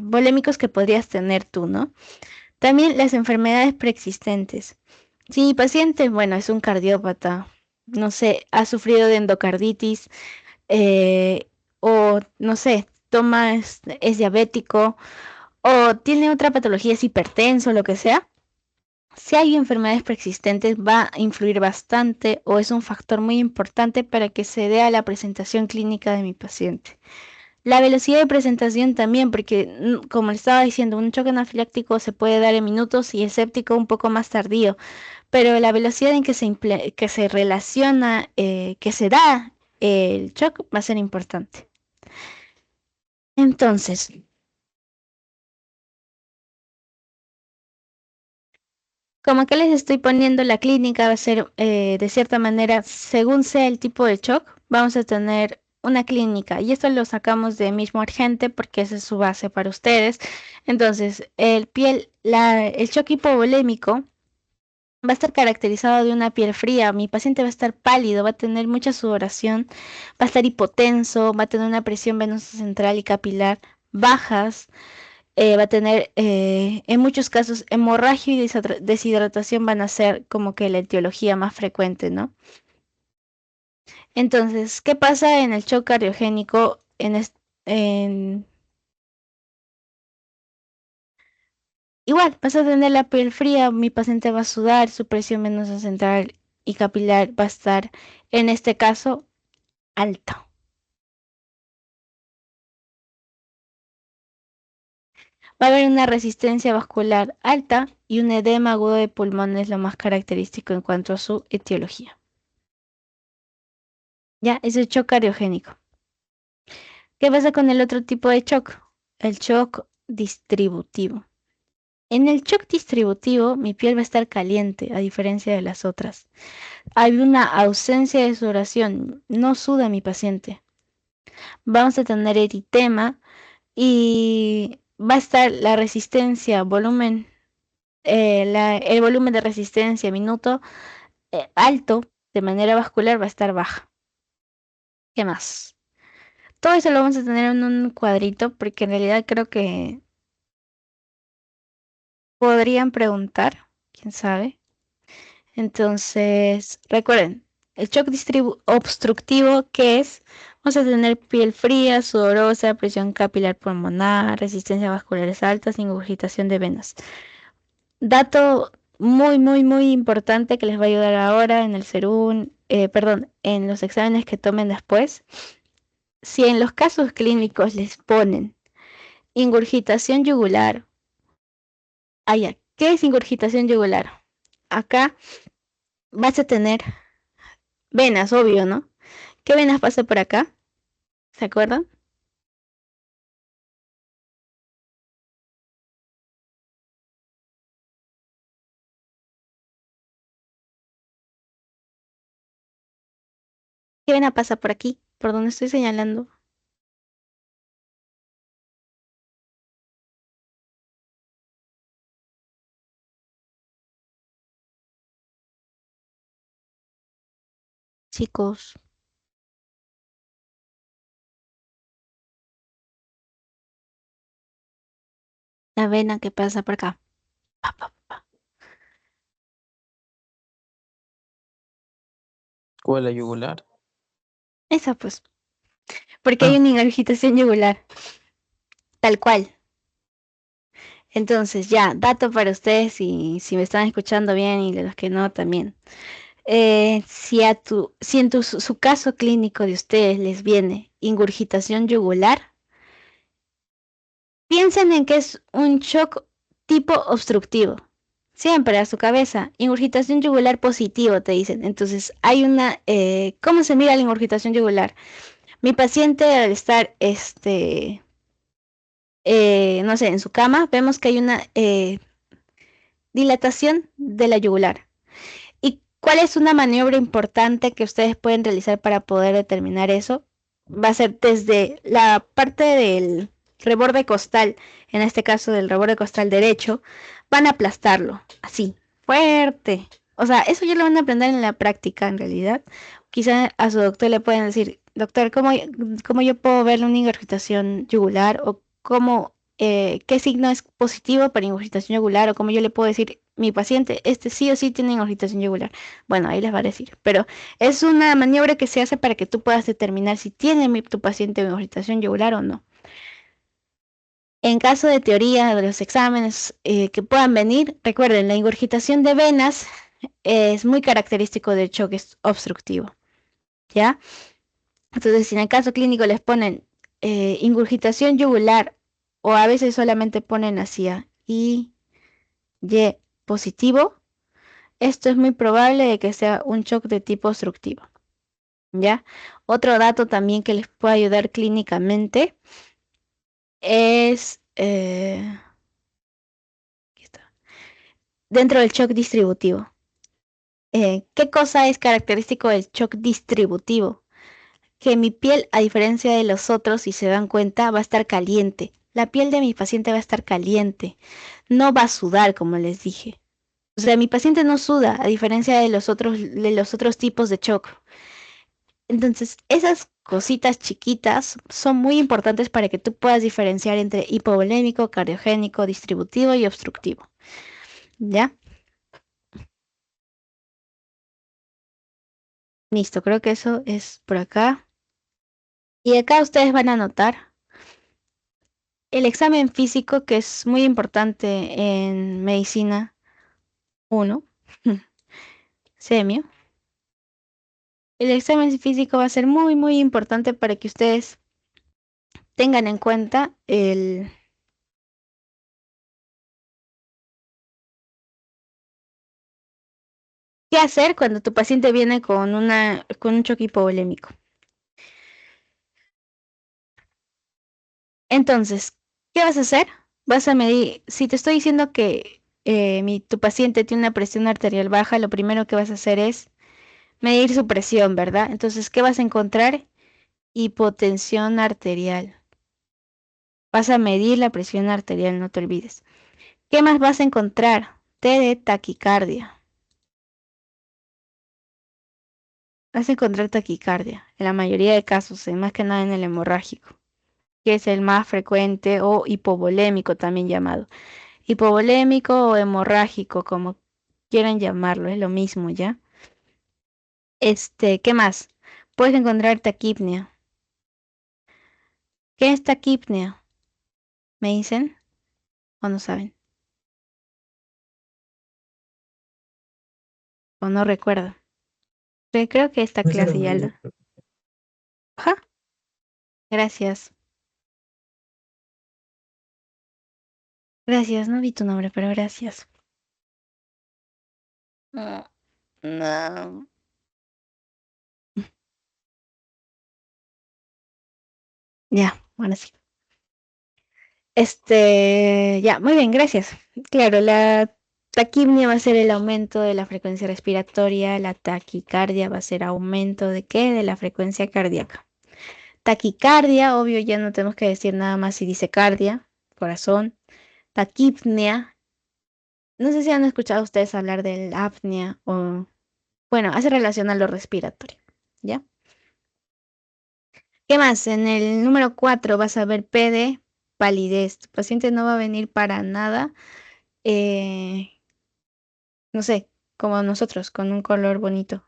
S1: volémicos que podrías tener tú, ¿no? También las enfermedades preexistentes. Si mi paciente, bueno, es un cardiópata, no sé, ha sufrido de endocarditis, eh, o no sé, toma, es diabético o tiene otra patología, es hipertenso, lo que sea, si hay enfermedades preexistentes va a influir bastante o es un factor muy importante para que se dé a la presentación clínica de mi paciente. La velocidad de presentación también, porque como le estaba diciendo, un choque anafiláctico se puede dar en minutos y el séptico un poco más tardío, pero la velocidad en que se relaciona, que se da el shock va a ser importante. Entonces, como que les estoy poniendo la clínica, va a ser de cierta manera, según sea el tipo de shock, vamos a tener una clínica. Y esto lo sacamos de mismo Argente porque esa es su base para ustedes. Entonces, el shock hipovolémico va a estar caracterizado de una piel fría. Mi paciente va a estar pálido, va a tener mucha sudoración, va a estar hipotenso, va a tener una presión venosa central y capilar bajas, va a tener en muchos casos hemorragia y deshidratación van a ser como que la etiología más frecuente, ¿no? Entonces, ¿qué pasa en el shock cardiogénico? En- Igual, vas a tener la piel fría, mi paciente va a sudar, su presión venosa central y capilar va a estar, en este caso, alta. Va a haber una resistencia vascular alta y un edema agudo de pulmones, lo más característico en cuanto a su etiología. Ya, es el shock cardiogénico. ¿Qué pasa con el otro tipo de shock? El shock distributivo. En el shock distributivo, mi piel va a estar caliente, a diferencia de las otras. Hay una ausencia de sudoración, no suda mi paciente. Vamos a tener eritema y va a estar la resistencia, el volumen de resistencia minuto alto, de manera vascular va a estar baja. ¿Qué más? Todo eso lo vamos a tener en un cuadrito porque en realidad creo que podrían preguntar, quién sabe. Entonces, recuerden, el shock obstructivo, ¿qué es? Vamos a tener piel fría, sudorosa, presión capilar pulmonar, resistencia vasculares altas, ingurgitación de venas. Dato muy, muy, muy importante que les va a ayudar ahora en el serum, perdón, en los exámenes que tomen después. Si en los casos clínicos les ponen ingurgitación yugular, ¿qué es ingurgitación yugular? Acá vas a tener venas, obvio, ¿no? ¿Qué venas pasa por acá? ¿Se acuerdan? ¿Qué vena pasa por aquí? ¿Por donde estoy señalando? Chicos, la vena que pasa por acá. Pa, pa, pa.
S2: ¿Cuál la yugular?
S1: Esa pues, porque hay
S2: Ah,
S1: una ingurgitación yugular, tal cual. Entonces, ya, dato para ustedes y si me están escuchando bien y de los que no también. Si en su caso clínico de ustedes les viene ingurgitación yugular, piensen en que es un shock tipo obstructivo. Siempre a su cabeza, ingurgitación yugular positivo, te dicen. Entonces, hay ¿cómo se mira la ingurgitación yugular? Mi paciente al estar, no sé, en su cama, vemos que hay una dilatación de la yugular. ¿Y cuál es una maniobra importante que ustedes pueden realizar para poder determinar eso? Va a ser desde la parte del reborde costal, en este caso del reborde costal derecho, van a aplastarlo, así, fuerte. O sea, eso ya lo van a aprender en la práctica, en realidad. Quizá a su doctor le pueden decir, doctor, ¿cómo yo puedo ver una ingurgitación yugular? O qué signo es positivo para ingurgitación yugular, o cómo yo le puedo decir, mi paciente, este sí o sí tiene ingurgitación yugular. Bueno, ahí les va a decir, pero es una maniobra que se hace para que tú puedas determinar si tiene tu paciente ingurgitación yugular o no. En caso de teoría de los exámenes que puedan venir, recuerden, la ingurgitación de venas es muy característico del choque obstructivo, ¿ya? Entonces, si en el caso clínico les ponen ingurgitación yugular o a veces solamente ponen así Y positivo, esto es muy probable de que sea un shock de tipo obstructivo, ¿ya? Otro dato también que les puede ayudar clínicamente es aquí está, dentro del shock distributivo. ¿Qué cosa es característico del shock distributivo? Que mi piel, a diferencia de los otros, si se dan cuenta, va a estar caliente. La piel de mi paciente va a estar caliente, no va a sudar, como les dije. O sea, mi paciente no suda, a diferencia de los otros tipos de shock. Entonces, esas cositas chiquitas son muy importantes para que tú puedas diferenciar entre hipovolémico, cardiogénico, distributivo y obstructivo. ¿Ya? Listo, creo que eso es por acá. Y acá ustedes van a notar el examen físico, que es muy importante en medicina 1, semio. El examen físico va a ser muy, muy importante para que ustedes tengan en cuenta qué hacer cuando tu paciente viene con un choque hipovolémico. Entonces, ¿qué vas a hacer? Vas a medir, si te estoy diciendo que tu paciente tiene una presión arterial baja, lo primero que vas a hacer es medir su presión, ¿verdad? Entonces, ¿qué vas a encontrar? Hipotensión arterial. Vas a medir la presión arterial, no te olvides. ¿Qué más vas a encontrar? T de taquicardia. Vas a encontrar taquicardia, en la mayoría de casos, más que nada en el hemorrágico, que es el más frecuente o hipovolémico también llamado. Hipovolémico o hemorrágico, como quieran llamarlo, es lo mismo, ¿ya? ¿Qué más? Puedes encontrar taquipnea. ¿Qué es taquipnea? ¿Me dicen o no saben? ¿O no recuerdo? Creo que esta
S2: ese era
S1: clase
S2: un
S1: ya
S2: libro.
S1: lo... Ajá, gracias. Gracias, no vi tu nombre, pero gracias. No, no. Bueno, sí. Ya, muy bien, gracias. Claro, la taquipnea va a ser el aumento de la frecuencia respiratoria, la taquicardia va a ser aumento de qué? De la frecuencia cardíaca. Taquicardia, obvio, ya no tenemos que decir nada más si dice cardia, corazón. Taquipnea, no sé si han escuchado ustedes hablar del apnea o, bueno, hace relación a lo respiratorio, ¿ya? ¿Qué más? En el número 4 vas a ver P de palidez. Tu paciente no va a venir para nada, eh, no sé, como nosotros, con un color bonito,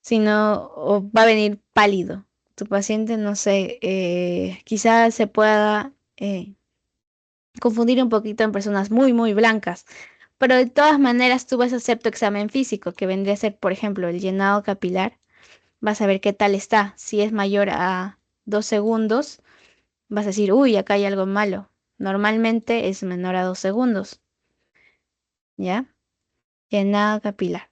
S1: sino o va a venir pálido. Tu paciente, no sé, quizás se pueda confundir un poquito en personas muy, muy blancas. Pero de todas maneras, tú vas a hacer tu examen físico, que vendría a ser, por ejemplo, el llenado capilar. Vas a ver qué tal está. Si es mayor a 2 segundos, vas a decir, uy, acá hay algo malo. Normalmente es menor a 2 segundos, ¿ya? Llenado capilar.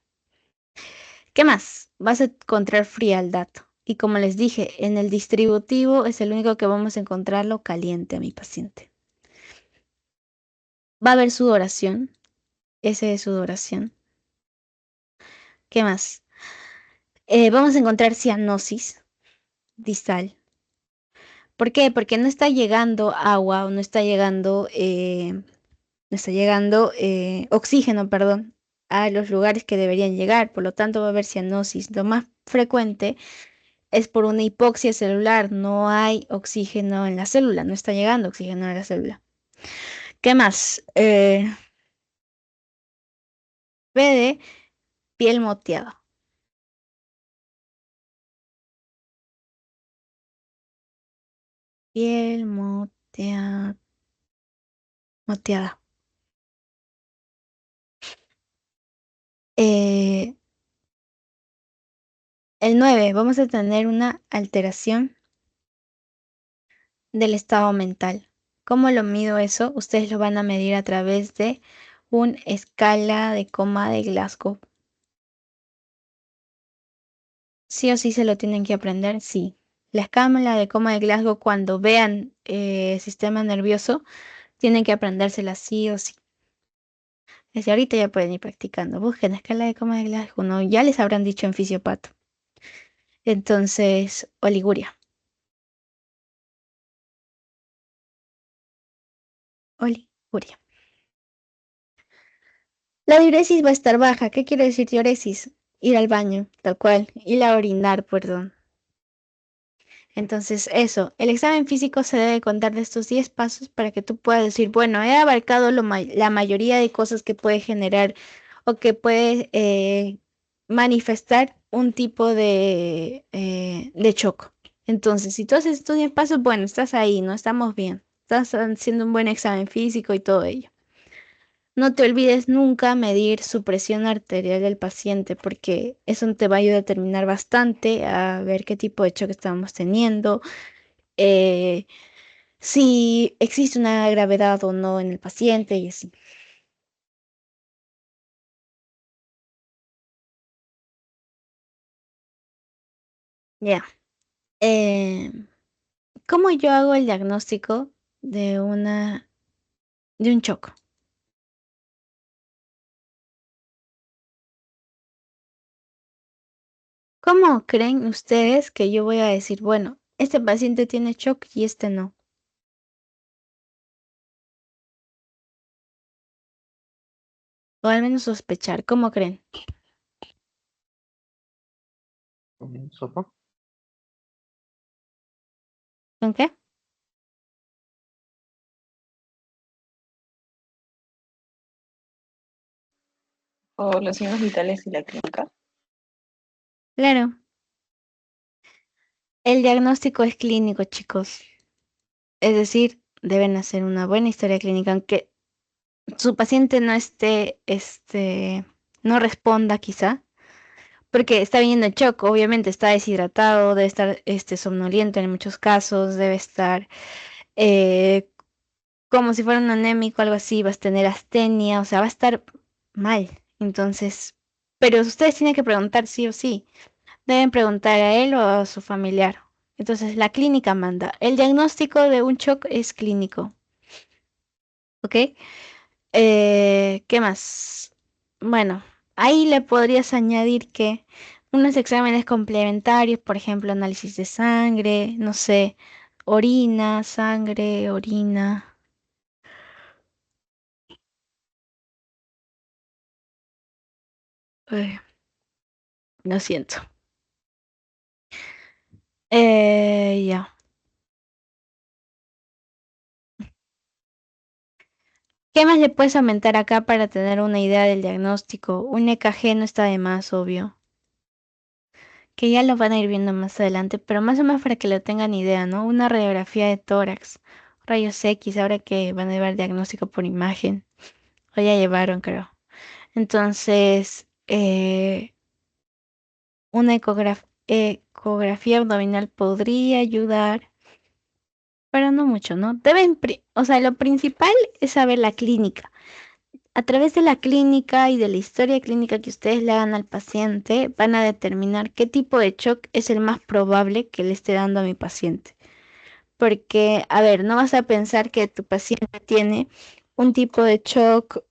S1: ¿Qué más? Vas a encontrar frialdad. Y como les dije, en el distributivo es el único que vamos a encontrarlo caliente a mi paciente. Va a haber sudoración, ese de sudoración. ¿Qué más? Vamos a encontrar cianosis distal. ¿Por qué? Porque no está llegando agua o no está llegando oxígeno, perdón, a los lugares que deberían llegar. Por lo tanto, va a haber cianosis. Lo más frecuente es por una hipoxia celular. No hay oxígeno en la célula, no está llegando oxígeno a la célula. ¿Qué más? P de piel moteada. Piel moteada. Eh, el 9, vamos a tener una alteración del estado mental. ¿Cómo lo mido eso? Ustedes lo van a medir a través de una escala de coma de Glasgow. Sí o sí se lo tienen que aprender, sí. La escala de coma de Glasgow, cuando vean sistema nervioso, tienen que aprendérsela sí o sí. Desde ahorita ya pueden ir practicando. Busquen escala de coma de Glasgow, no, ya les habrán dicho en fisiopato. Entonces, oliguria. Oliguria. La diuresis va a estar baja. ¿Qué quiere decir diuresis? Ir al baño, tal cual. Ir a orinar, perdón. Entonces, eso, el examen físico se debe contar de estos 10 pasos para que tú puedas decir, bueno, he abarcado la mayoría de cosas que puede generar o que puede manifestar un tipo de shock. Entonces, si tú haces estos 10 pasos, bueno, estás ahí, ¿no? Estamos bien. Estás haciendo un buen examen físico y todo ello. No te olvides nunca medir su presión arterial del paciente porque eso te va a ayudar a determinar bastante a ver qué tipo de shock estamos teniendo, eh, si existe una gravedad o no en el paciente y así. Ya. Eh, ¿Cómo yo hago el diagnóstico de de un shock? ¿Cómo creen ustedes que yo voy a decir, bueno, este paciente tiene shock y este no? O al menos sospechar, ¿cómo creen?
S2: ¿Sopa?
S1: ¿Con qué?
S3: O los signos vitales y la clínica.
S1: Claro, el diagnóstico es clínico, chicos. Es decir, deben hacer una buena historia clínica, aunque su paciente no no responda quizá, porque está viniendo en shock, obviamente está deshidratado, debe estar, somnoliento en muchos casos, debe estar eh, como si fuera un anémico, algo así, vas a tener astenia, o sea, va a estar mal. Entonces, pero ustedes tienen que preguntar sí o sí, deben preguntar a él o a su familiar. Entonces la clínica manda. El diagnóstico de un shock es clínico. ¿Ok? ¿Qué más? Bueno, ahí le podrías añadir que unos exámenes complementarios, por ejemplo, análisis de sangre, no sé, orina, sangre, orina. Ay, lo siento. Ya. ¿Qué más le puedes aumentar acá para tener una idea del diagnóstico? Un EKG no está de más, obvio. Que ya lo van a ir viendo más adelante, pero más o menos para que lo tengan idea, ¿no? Una radiografía de tórax, rayos X, ahora que van a llevar diagnóstico por imagen, o ya llevaron, creo. Entonces, una ecografía abdominal podría ayudar, pero no mucho, ¿no? O sea, lo principal es saber la clínica. A través de la clínica y de la historia clínica que ustedes le hagan al paciente, van a determinar qué tipo de shock es el más probable que le esté dando a mi paciente. Porque, a ver, no vas a pensar que tu paciente tiene un tipo de shock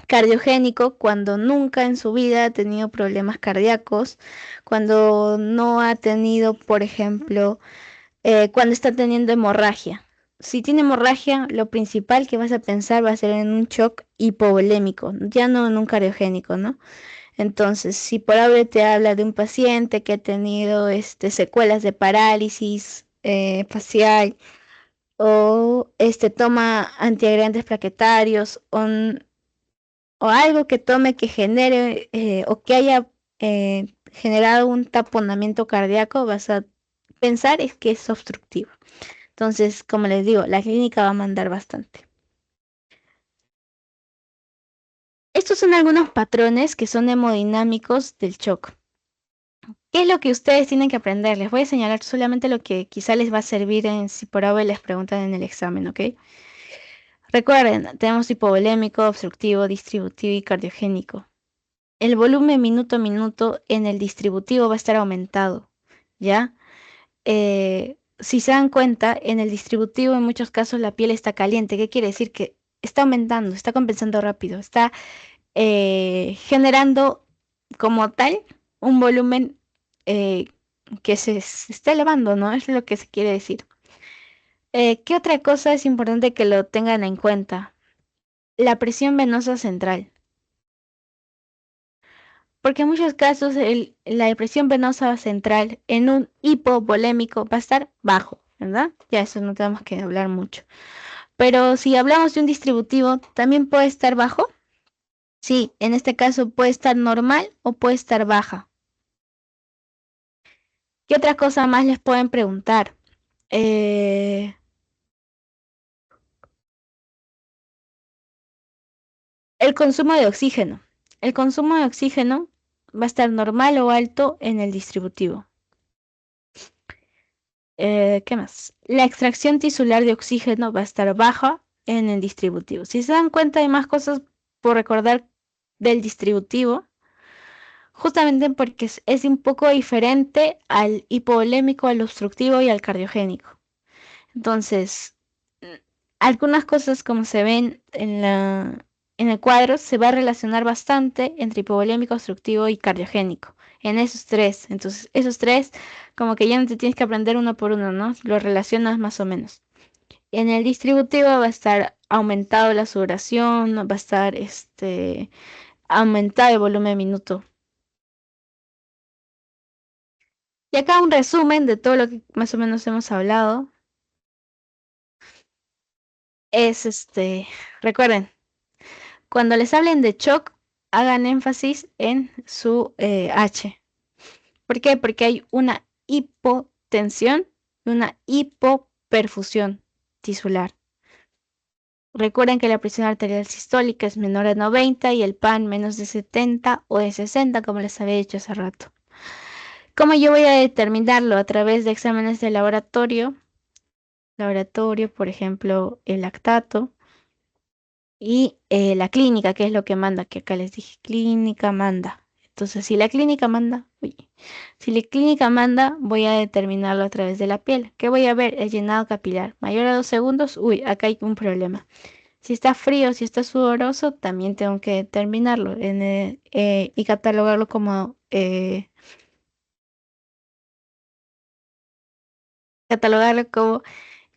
S1: cardiogénico cuando nunca en su vida ha tenido problemas cardíacos, cuando no ha tenido, por ejemplo, cuando está teniendo hemorragia. Si tiene hemorragia, lo principal que vas a pensar va a ser en un shock hipovolémico, ya no en un cardiogénico, ¿no? Entonces, si por ahora te habla de un paciente que ha tenido secuelas de parálisis facial o toma antiagregantes plaquetarios o algo que tome que genere o que haya generado un taponamiento cardíaco, vas a pensar es que es obstructivo. Entonces, como les digo, la clínica va a mandar bastante. Estos son algunos patrones que son hemodinámicos del shock. ¿Qué es lo que ustedes tienen que aprender? Les voy a señalar solamente lo que quizá les va a servir si por ahora les preguntan en el examen, ¿ok? Recuerden, tenemos hipovolémico, obstructivo, distributivo y cardiogénico. El volumen minuto a minuto en el distributivo va a estar aumentado, ¿ya? Si se dan cuenta, en el distributivo en muchos casos la piel está caliente. ¿Qué quiere decir? Que está aumentando, está compensando rápido, está generando como tal un volumen eh, que se está elevando, ¿no? Es lo que se quiere decir. ¿Qué otra cosa es importante que lo tengan en cuenta? La presión venosa central. Porque en muchos casos la presión venosa central en un hipovolémico va a estar bajo, ¿verdad? Ya eso no tenemos que hablar mucho. Pero si hablamos de un distributivo, ¿también puede estar bajo? Sí, en este caso puede estar normal o puede estar baja. ¿Qué otra cosa más les pueden preguntar? Eh, el consumo de oxígeno. El consumo de oxígeno va a estar normal o alto en el distributivo. ¿Qué más? La extracción tisular de oxígeno va a estar baja en el distributivo. Si se dan cuenta, hay más cosas por recordar del distributivo, justamente porque es un poco diferente al hipovolémico, al obstructivo y al cardiogénico. Entonces, mm, algunas cosas como se ven en el cuadro, se va a relacionar bastante entre hipovolémico, obstructivo y cardiogénico. En esos tres. Entonces, esos tres, como que ya no te tienes que aprender uno por uno, ¿no? Lo relacionas más o menos. En el distributivo va a estar aumentado la sudoración, va a estar aumentado el volumen minuto. Y acá un resumen de todo lo que más o menos hemos hablado. Es recuerden, cuando les hablen de shock, hagan énfasis en su H. ¿Por qué? Porque hay una hipotensión y una hipoperfusión tisular. Recuerden que la presión arterial sistólica es menor a 90 y el PAN menos de 70 o de 60, como les había dicho hace rato. ¿Cómo yo voy a determinarlo? A través de exámenes de laboratorio. Laboratorio, por ejemplo, el lactato. Y la clínica, que es lo que manda, que acá les dije, clínica manda. Entonces, si la clínica manda, voy a determinarlo a través de la piel. ¿Qué voy a ver? El llenado capilar. Mayor a 2 segundos, acá hay un problema. Si está frío, si está sudoroso, también tengo que determinarlo y catalogarlo como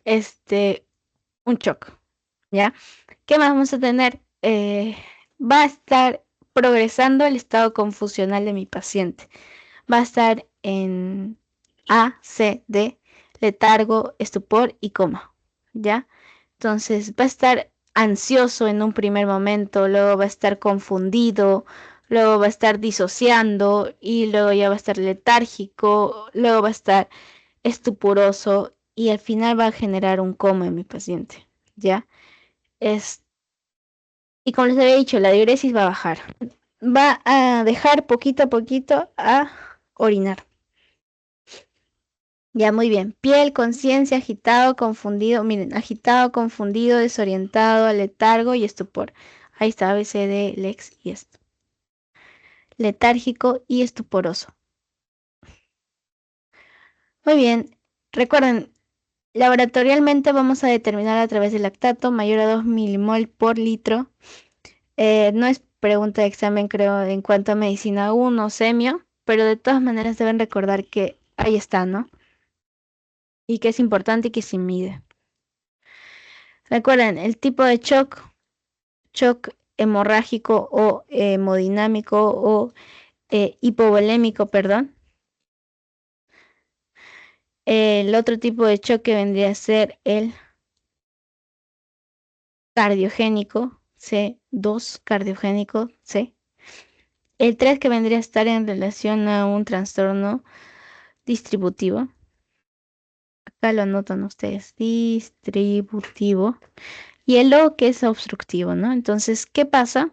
S1: este un shock, ¿ya? ¿Qué más vamos a tener? Va a estar progresando el estado confusional de mi paciente. Va a estar en A, C, D, letargo, estupor y coma, ¿ya? Entonces va a estar ansioso en un primer momento, luego va a estar confundido, luego va a estar disociando y luego ya va a estar letárgico, luego va a estar estuporoso y al final va a generar un coma en mi paciente, ¿ya? Es, y como les había dicho, la diuresis va a bajar. Va a dejar poquito a poquito a orinar. Ya, muy bien. Piel, conciencia, agitado, confundido. Miren, agitado, confundido, desorientado, letargo y estupor. Ahí está, ABCD, LEX y esto. Letárgico y estuporoso. Muy bien. Recuerden, laboratorialmente vamos a determinar a través del lactato mayor a 2 milimol por litro. No es pregunta de examen, creo, en cuanto a medicina 1 o semio, pero de todas maneras deben recordar que ahí está, ¿no? Y que es importante y que se mide. Recuerden, el tipo de shock hemorrágico o hemodinámico o hipovolémico, perdón. El otro tipo de shock que vendría a ser el cardiogénico, C2, cardiogénico, C. El 3 que vendría a estar en relación a un trastorno distributivo. Acá lo anotan ustedes, distributivo. Y el O que es obstructivo, ¿no? Entonces, ¿qué pasa?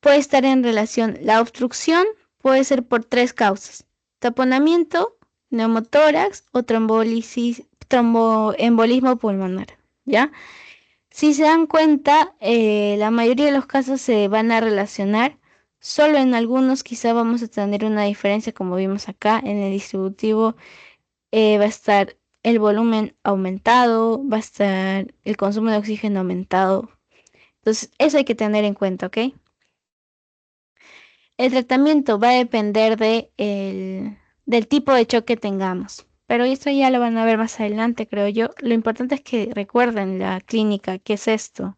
S1: Puede estar en relación, la obstrucción puede ser por 3 causas: taponamiento, neumotórax o tromboembolismo pulmonar, ¿ya? Si se dan cuenta, la mayoría de los casos se van a relacionar, solo en algunos quizá vamos a tener una diferencia como vimos acá. En el distributivo va a estar el volumen aumentado, va a estar el consumo de oxígeno aumentado. Entonces, eso hay que tener en cuenta, ¿ok? El tratamiento va a depender del tipo de choque que tengamos, pero esto ya lo van a ver más adelante, creo yo. Lo importante es que recuerden la clínica, ¿qué es esto?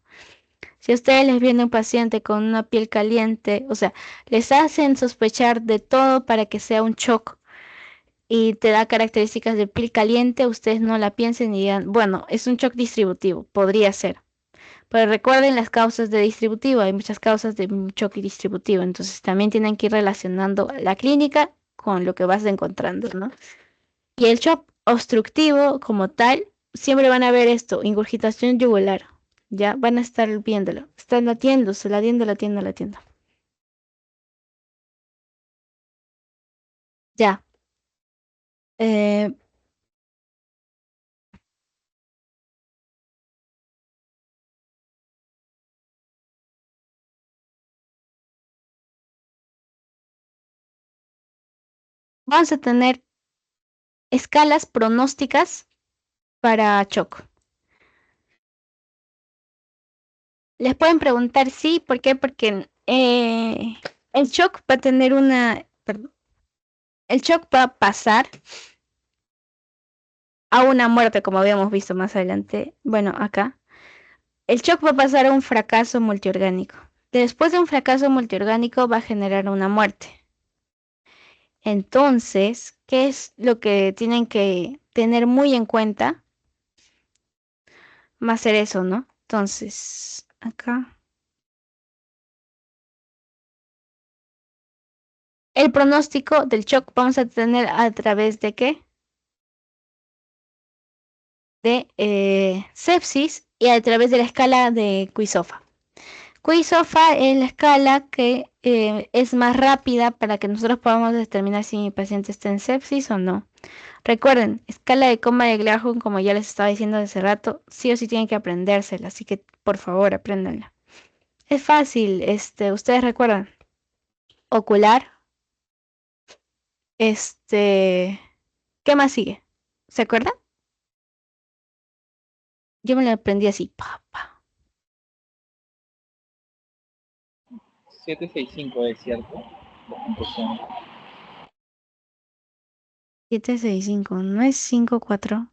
S1: Si a ustedes les viene un paciente con una piel caliente, o sea, les hacen sospechar de todo para que sea un shock y te da características de piel caliente, ustedes no la piensen y digan, bueno, es un shock distributivo, podría ser. Pero recuerden las causas de distributivo, hay muchas causas de un choque distributivo, entonces también tienen que ir relacionando la clínica con lo que vas encontrando, ¿no? Y el shock obstructivo como tal, siempre van a ver esto, ingurgitación yugular, ya van a estar viéndolo, están latiendo, se latiendo, latiendo, latiendo. Ya. Eh, Vamos a tener escalas pronósticas para shock. Les pueden preguntar sí, ¿por qué? Porque el shock va a tener perdón, el shock va a pasar a una muerte, como habíamos visto más adelante. Bueno, acá. El shock va a pasar a un fracaso multiorgánico. Después de un fracaso multiorgánico va a generar una muerte. Entonces, ¿qué es lo que tienen que tener muy en cuenta? Va a ser eso, ¿no? Entonces, acá. El pronóstico del shock vamos a tener a través de qué? De sepsis y a través de la escala de Quisofa. Quisofa es la escala que es más rápida para que nosotros podamos determinar si mi paciente está en sepsis o no. Recuerden, escala de coma de Glasgow, como ya les estaba diciendo hace rato, sí o sí tienen que aprendérsela, así que por favor apréndanla. Es fácil, ustedes recuerdan. ocular. ¿Qué más sigue? ¿Se acuerdan? Yo me lo aprendí así. Pa, pa.
S4: 765 es cierto. Los puntos son
S1: 765, no es 54.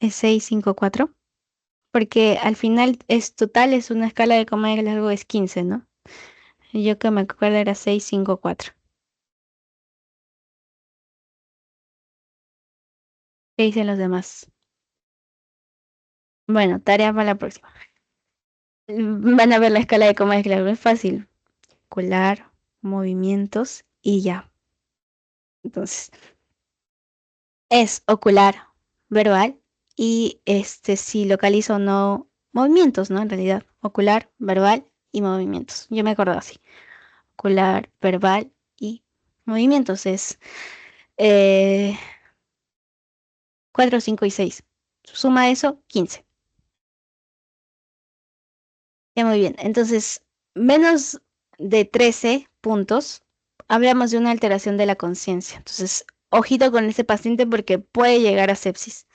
S1: Es 654. Porque al final es total, es una escala de coma de largo es 15, ¿no? Y yo que me acuerdo era 654. ¿Qué dicen los demás? Bueno, tarea para la próxima. Van a ver la escala de coma de largo, es fácil. Ocular, movimientos y ya. Entonces, es ocular, verbal y si localizo o no movimientos, ¿no? En realidad, ocular, verbal y movimientos. Yo me acuerdo así. Ocular, verbal y movimientos es 4, 5 y 6. Suma eso, 15. Ya muy bien. Entonces, menos de 13 puntos, hablamos de una alteración de la conciencia. Entonces, ojito con ese paciente porque puede llegar a sepsis.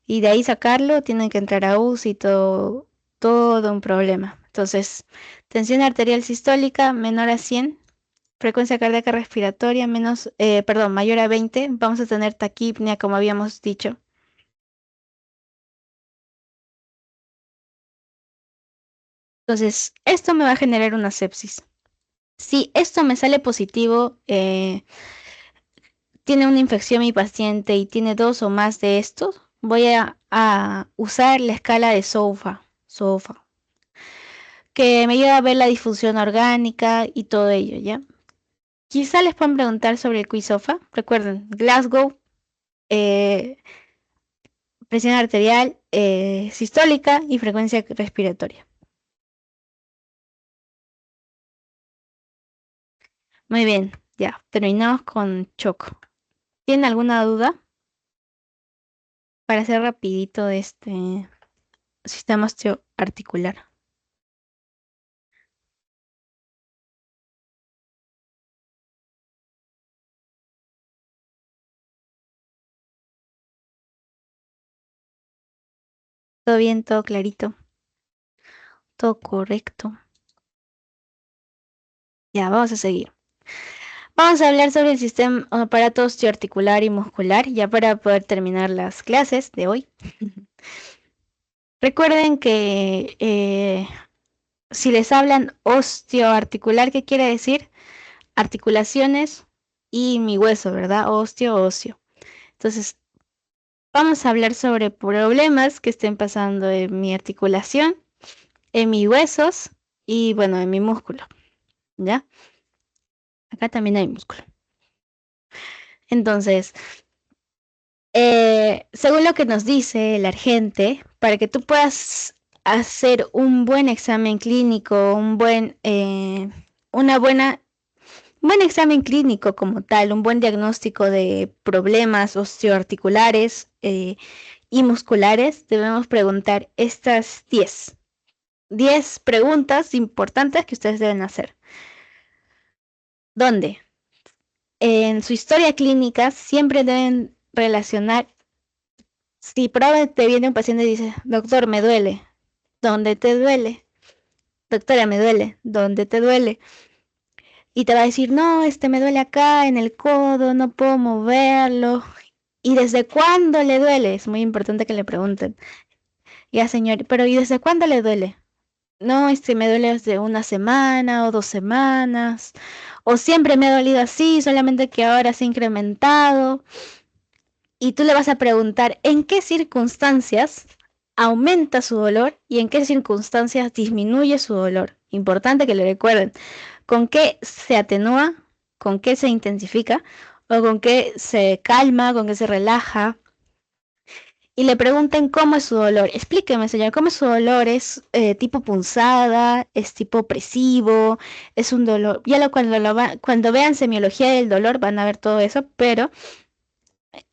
S1: Y de ahí sacarlo, tienen que entrar a UCI y todo un problema. Entonces, tensión arterial sistólica menor a 100, frecuencia cardíaca respiratoria mayor a 20, vamos a tener taquipnea, como habíamos dicho. Entonces, esto me va a generar una sepsis. Si esto me sale positivo, tiene una infección mi paciente y tiene 2 o más de estos, voy a usar la escala de SOFA, que me ayuda a ver la difusión orgánica y todo ello, ¿ya? Quizá les puedan preguntar sobre el quiz SOFA. Recuerden, Glasgow, presión arterial, sistólica y frecuencia respiratoria. Muy bien, ya, terminamos con choco. ¿Tienen alguna duda? Para hacer rapidito de este sistema osteoarticular. ¿Todo bien? ¿Todo clarito? ¿Todo correcto? Ya, vamos a seguir. Vamos a hablar sobre el sistema aparato osteoarticular y muscular, ya para poder terminar las clases de hoy. Recuerden que si les hablan osteoarticular, ¿qué quiere decir? Articulaciones y mi hueso, ¿verdad? Óseo. Entonces, vamos a hablar sobre problemas que estén pasando en mi articulación, en mis huesos y, bueno, en mi músculo, ¿ya? Acá también hay músculo. Entonces, según lo que nos dice la gente, para que tú puedas hacer un buen examen clínico, un buen examen clínico como tal, un buen diagnóstico de problemas osteoarticulares y musculares, debemos preguntar estas 10 preguntas importantes que ustedes deben hacer. ¿Dónde? En su historia clínica siempre deben relacionar. Si probablemente te viene un paciente y dice, doctor, me duele. ¿Dónde te duele? Doctora, me duele. ¿Dónde te duele? Y te va a decir, no, me duele acá en el codo, no puedo moverlo. ¿Y desde cuándo le duele? Es muy importante que le pregunten. Ya, señor, pero ¿y desde cuándo le duele? No, me duele desde una semana o 2 semanas. O siempre me ha dolido así, solamente que ahora se ha incrementado. Y tú le vas a preguntar en qué circunstancias aumenta su dolor y en qué circunstancias disminuye su dolor. Importante que le recuerden con qué se atenúa, con qué se intensifica o con qué se calma, con qué se relaja. Y le pregunten cómo es su dolor. Explíqueme, señor, cómo es su dolor. ¿Es tipo punzada? ¿Es tipo opresivo? ¿Es un dolor? Cuando vean semiología del dolor van a ver todo eso, pero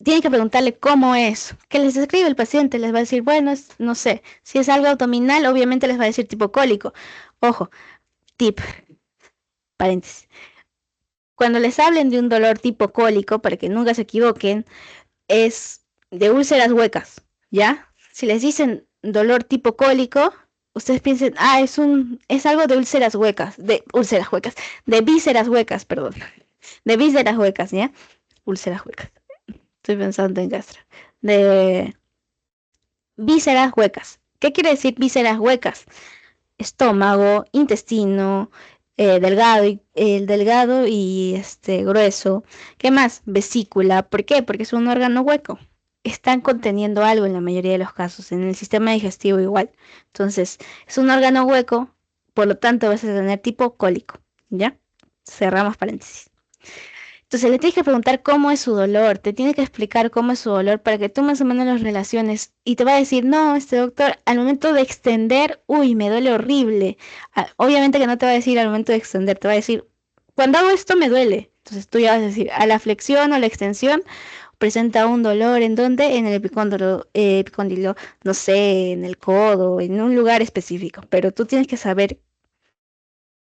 S1: tienen que preguntarle cómo es. ¿Qué les describe el paciente? Les va a decir, bueno, no sé, si es algo abdominal, obviamente les va a decir tipo cólico. Ojo, tip, paréntesis. Cuando les hablen de un dolor tipo cólico, para que nunca se equivoquen, es de úlceras huecas, ¿ya? Si les dicen dolor tipo cólico, ustedes piensen, es algo de úlceras huecas, de vísceras huecas, perdón, de vísceras huecas, ¿ya? Úlceras huecas. Estoy pensando en gastro. De vísceras huecas. ¿Qué quiere decir vísceras huecas? Estómago, intestino, el delgado y grueso. ¿Qué más? Vesícula. ¿Por qué? Porque es un órgano hueco. Están conteniendo algo en la mayoría de los casos, en el sistema digestivo igual. Entonces, es un órgano hueco, por lo tanto vas a tener tipo cólico. ¿Ya? Cerramos paréntesis. Entonces le tienes que preguntar cómo es su dolor, te tiene que explicar cómo es su dolor para que tú más o menos los relaciones y te va a decir, no, doctor, al momento de extender, uy, me duele horrible. Obviamente que no te va a decir al momento de extender, te va a decir, cuando hago esto me duele. Entonces tú ya vas a decir, a la flexión o la extensión presenta un dolor, ¿en dónde? En el epicóndilo, no sé, en el codo, en un lugar específico, pero tú tienes que saber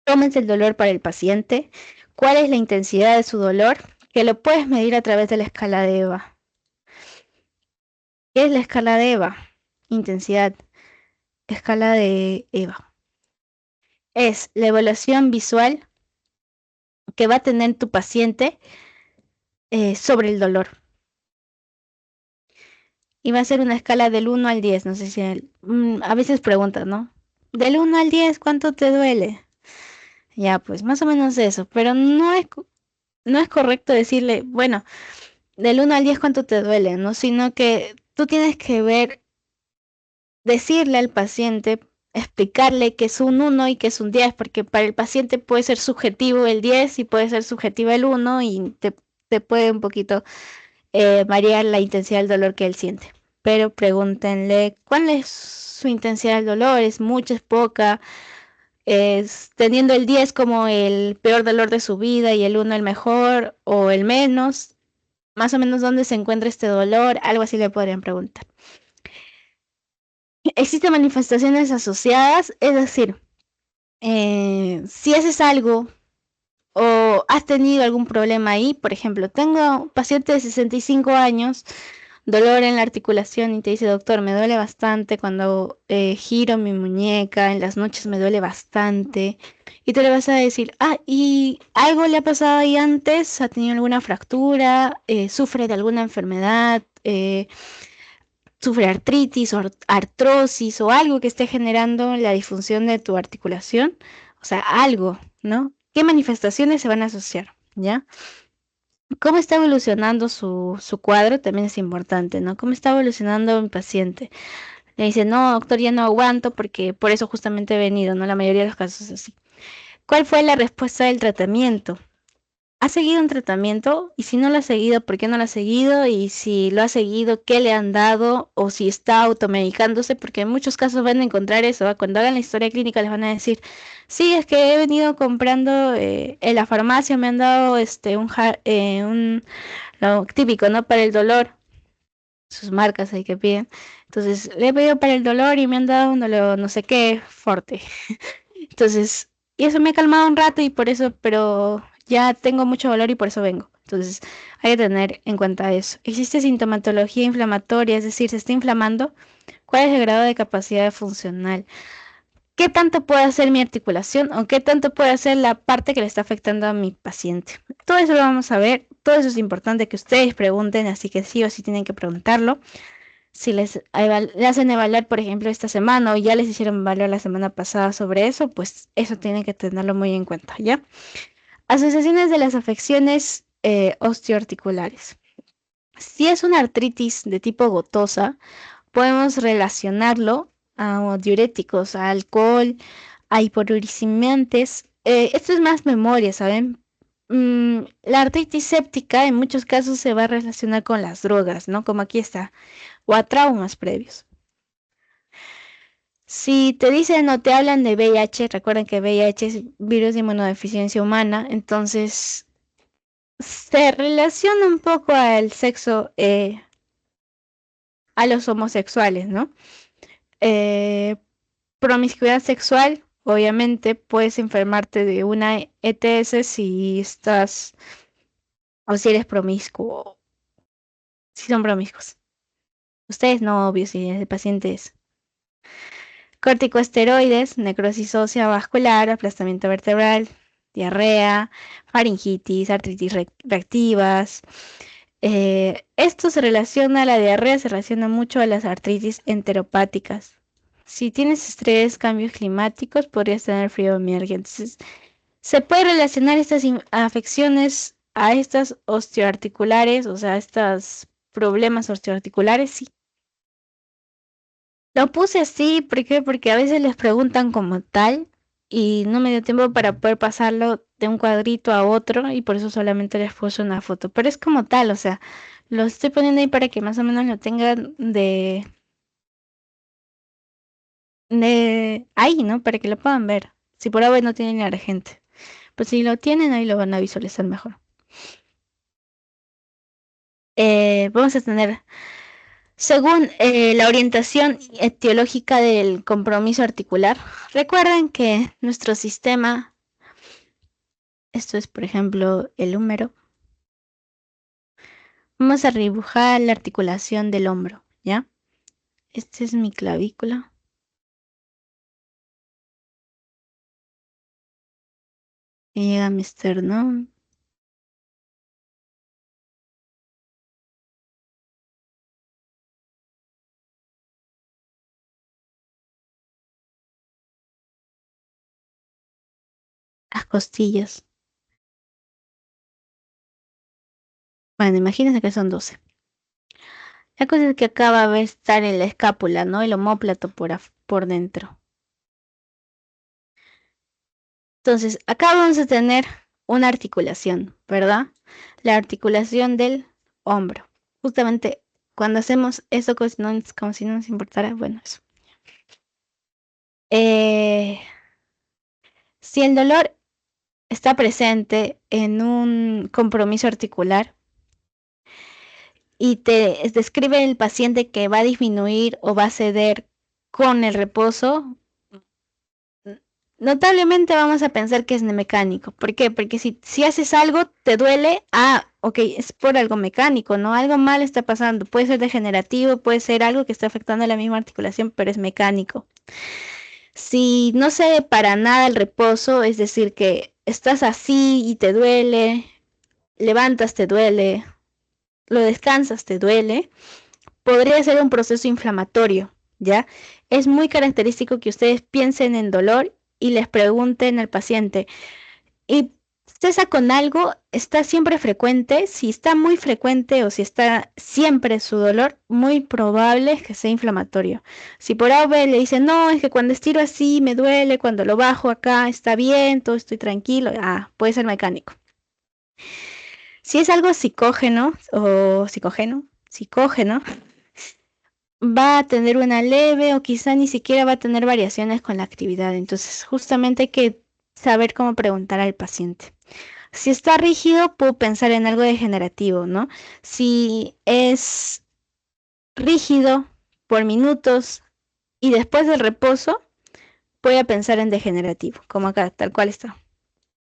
S1: cómo es el dolor para el paciente, cuál es la intensidad de su dolor, que lo puedes medir a través de la escala de EVA. ¿Qué es la escala de EVA? Intensidad. Escala de EVA. Es la evaluación visual que va a tener tu paciente sobre el dolor. Y va a ser una escala del 1 al 10. No sé si a veces preguntan, ¿no? Del 1 al 10, ¿cuánto te duele? Ya, pues más o menos eso. Pero no es correcto decirle, bueno, del 1 al 10 cuánto te duele, ¿no? Sino que tú tienes que decirle al paciente, explicarle que es un 1 y que es un 10, porque para el paciente puede ser subjetivo el 10 y puede ser subjetivo el 1 y te puede un poquito variar la intensidad del dolor que él siente. Pero pregúntenle cuál es su intensidad del dolor, es mucha, es poca, es teniendo el 10 como el peor dolor de su vida y el 1 el mejor o el menos, más o menos dónde se encuentra este dolor, algo así le podrían preguntar. Existen manifestaciones asociadas, es decir, si haces algo o has tenido algún problema ahí, por ejemplo, tengo un paciente de 65 años, dolor en la articulación y te dice, doctor, me duele bastante cuando giro mi muñeca, en las noches me duele bastante. Y tú le vas a decir, ¿y algo le ha pasado ahí antes? ¿Ha tenido alguna fractura? ¿Sufre de alguna enfermedad? ¿Sufre artritis o artrosis o algo que esté generando la disfunción de tu articulación? O sea, algo, ¿no? ¿Qué manifestaciones se van a asociar? ¿Ya? ¿Cómo está evolucionando su cuadro? También es importante, ¿no? ¿Cómo está evolucionando mi paciente? Le dice, no, doctor, ya no aguanto porque por eso justamente he venido, ¿no? La mayoría de los casos es así. ¿Cuál fue la respuesta del tratamiento? ¿Ha seguido un tratamiento? Y si no lo ha seguido, ¿por qué no lo ha seguido? Y si lo ha seguido, ¿qué le han dado? O si está automedicándose, porque en muchos casos van a encontrar eso, ¿va? Cuando hagan la historia clínica les van a decir, sí, es que he venido comprando en la farmacia, me han dado lo típico, ¿no? Para el dolor, sus marcas ahí que piden. Entonces, le he pedido para el dolor y me han dado un dolor, no sé qué, fuerte. Entonces, y eso me ha calmado un rato y por eso, pero ya tengo mucho dolor y por eso vengo. Entonces, hay que tener en cuenta eso. ¿Existe sintomatología inflamatoria? Es decir, ¿se está inflamando? ¿Cuál es el grado de capacidad funcional? ¿Qué tanto puede hacer mi articulación o qué tanto puede hacer la parte que le está afectando a mi paciente? Todo eso lo vamos a ver. Todo eso es importante que ustedes pregunten, así que sí o sí tienen que preguntarlo. Si le hacen evaluar, por ejemplo, esta semana o ya les hicieron evaluar la semana pasada sobre eso, pues eso tienen que tenerlo muy en cuenta, ¿ya? Asociaciones de las afecciones osteoarticulares. Si es una artritis de tipo gotosa, podemos relacionarlo a diuréticos, a alcohol, a hiporuricemiantes. Esto es más memoria, ¿saben? La artritis séptica en muchos casos se va a relacionar con las drogas, ¿no? Como aquí está, o a traumas previos. Si te dicen o te hablan de VIH, recuerden que VIH es virus de inmunodeficiencia humana, entonces se relaciona un poco al sexo, a los homosexuales, ¿no? Eh, Promiscuidad sexual obviamente puedes enfermarte de una ETS si estás o si eres promiscuo, si son promiscuos. Ustedes no, obvio, si el paciente es. Corticosteroides, necrosis ósea vascular, aplastamiento vertebral, diarrea, faringitis, artritis reactivas. Esto se relaciona, la diarrea se relaciona mucho a las artritis enteropáticas. Si tienes estrés, cambios climáticos, podrías tener fibromialgia. Entonces, se puede relacionar estas afecciones a estas osteoarticulares, o sea, estos problemas osteoarticulares, sí. Lo puse así, ¿por qué? Porque a veces les preguntan como tal y no me dio tiempo para poder pasarlo de un cuadrito a otro y por eso solamente les puse una foto. Pero es como tal, o sea, lo estoy poniendo ahí para que más o menos lo tengan de ahí, ¿no? Para que lo puedan ver. Si por ahora no tienen la gente. Pues si lo tienen, ahí lo van a visualizar mejor. Vamos a tener, según la orientación etiológica del compromiso articular, recuerden que nuestro sistema, esto es por ejemplo el húmero, vamos a dibujar la articulación del hombro, ¿ya? Esta es mi clavícula. Y llega mi esternón. Las costillas. Bueno, imagínense que son 12. La cosa es que acá va a estar en la escápula, ¿no? El omóplato por dentro. Entonces, acá vamos a tener una articulación, ¿verdad? La articulación del hombro. Justamente cuando hacemos eso como si no nos importara, bueno, eso. Si el dolor está presente en un compromiso articular y te describe el paciente que va a disminuir o va a ceder con el reposo, notablemente vamos a pensar que es mecánico. ¿Por qué? Porque si haces algo, te duele, ok, es por algo mecánico, ¿no? Algo mal está pasando. Puede ser degenerativo, puede ser algo que está afectando a la misma articulación, pero es mecánico. Si no cede para nada el reposo, es decir, que estás así y te duele, levantas, te duele, lo descansas, te duele, podría ser un proceso inflamatorio, ¿ya? Es muy característico que ustedes piensen en dolor y les pregunten al paciente, ¿y cesa con algo? ¿Está siempre frecuente? Si está muy frecuente o si está siempre su dolor, muy probable es que sea inflamatorio. Si por A o B le dicen, no, es que cuando estiro así me duele, cuando lo bajo acá está bien, todo estoy tranquilo, puede ser mecánico. Si es algo psicógeno, va a tener una leve o quizá ni siquiera va a tener variaciones con la actividad. Entonces, justamente hay que saber cómo preguntar al paciente. Si está rígido, puedo pensar en algo degenerativo, ¿no? Si es rígido por minutos y después del reposo, voy a pensar en degenerativo, como acá, tal cual está.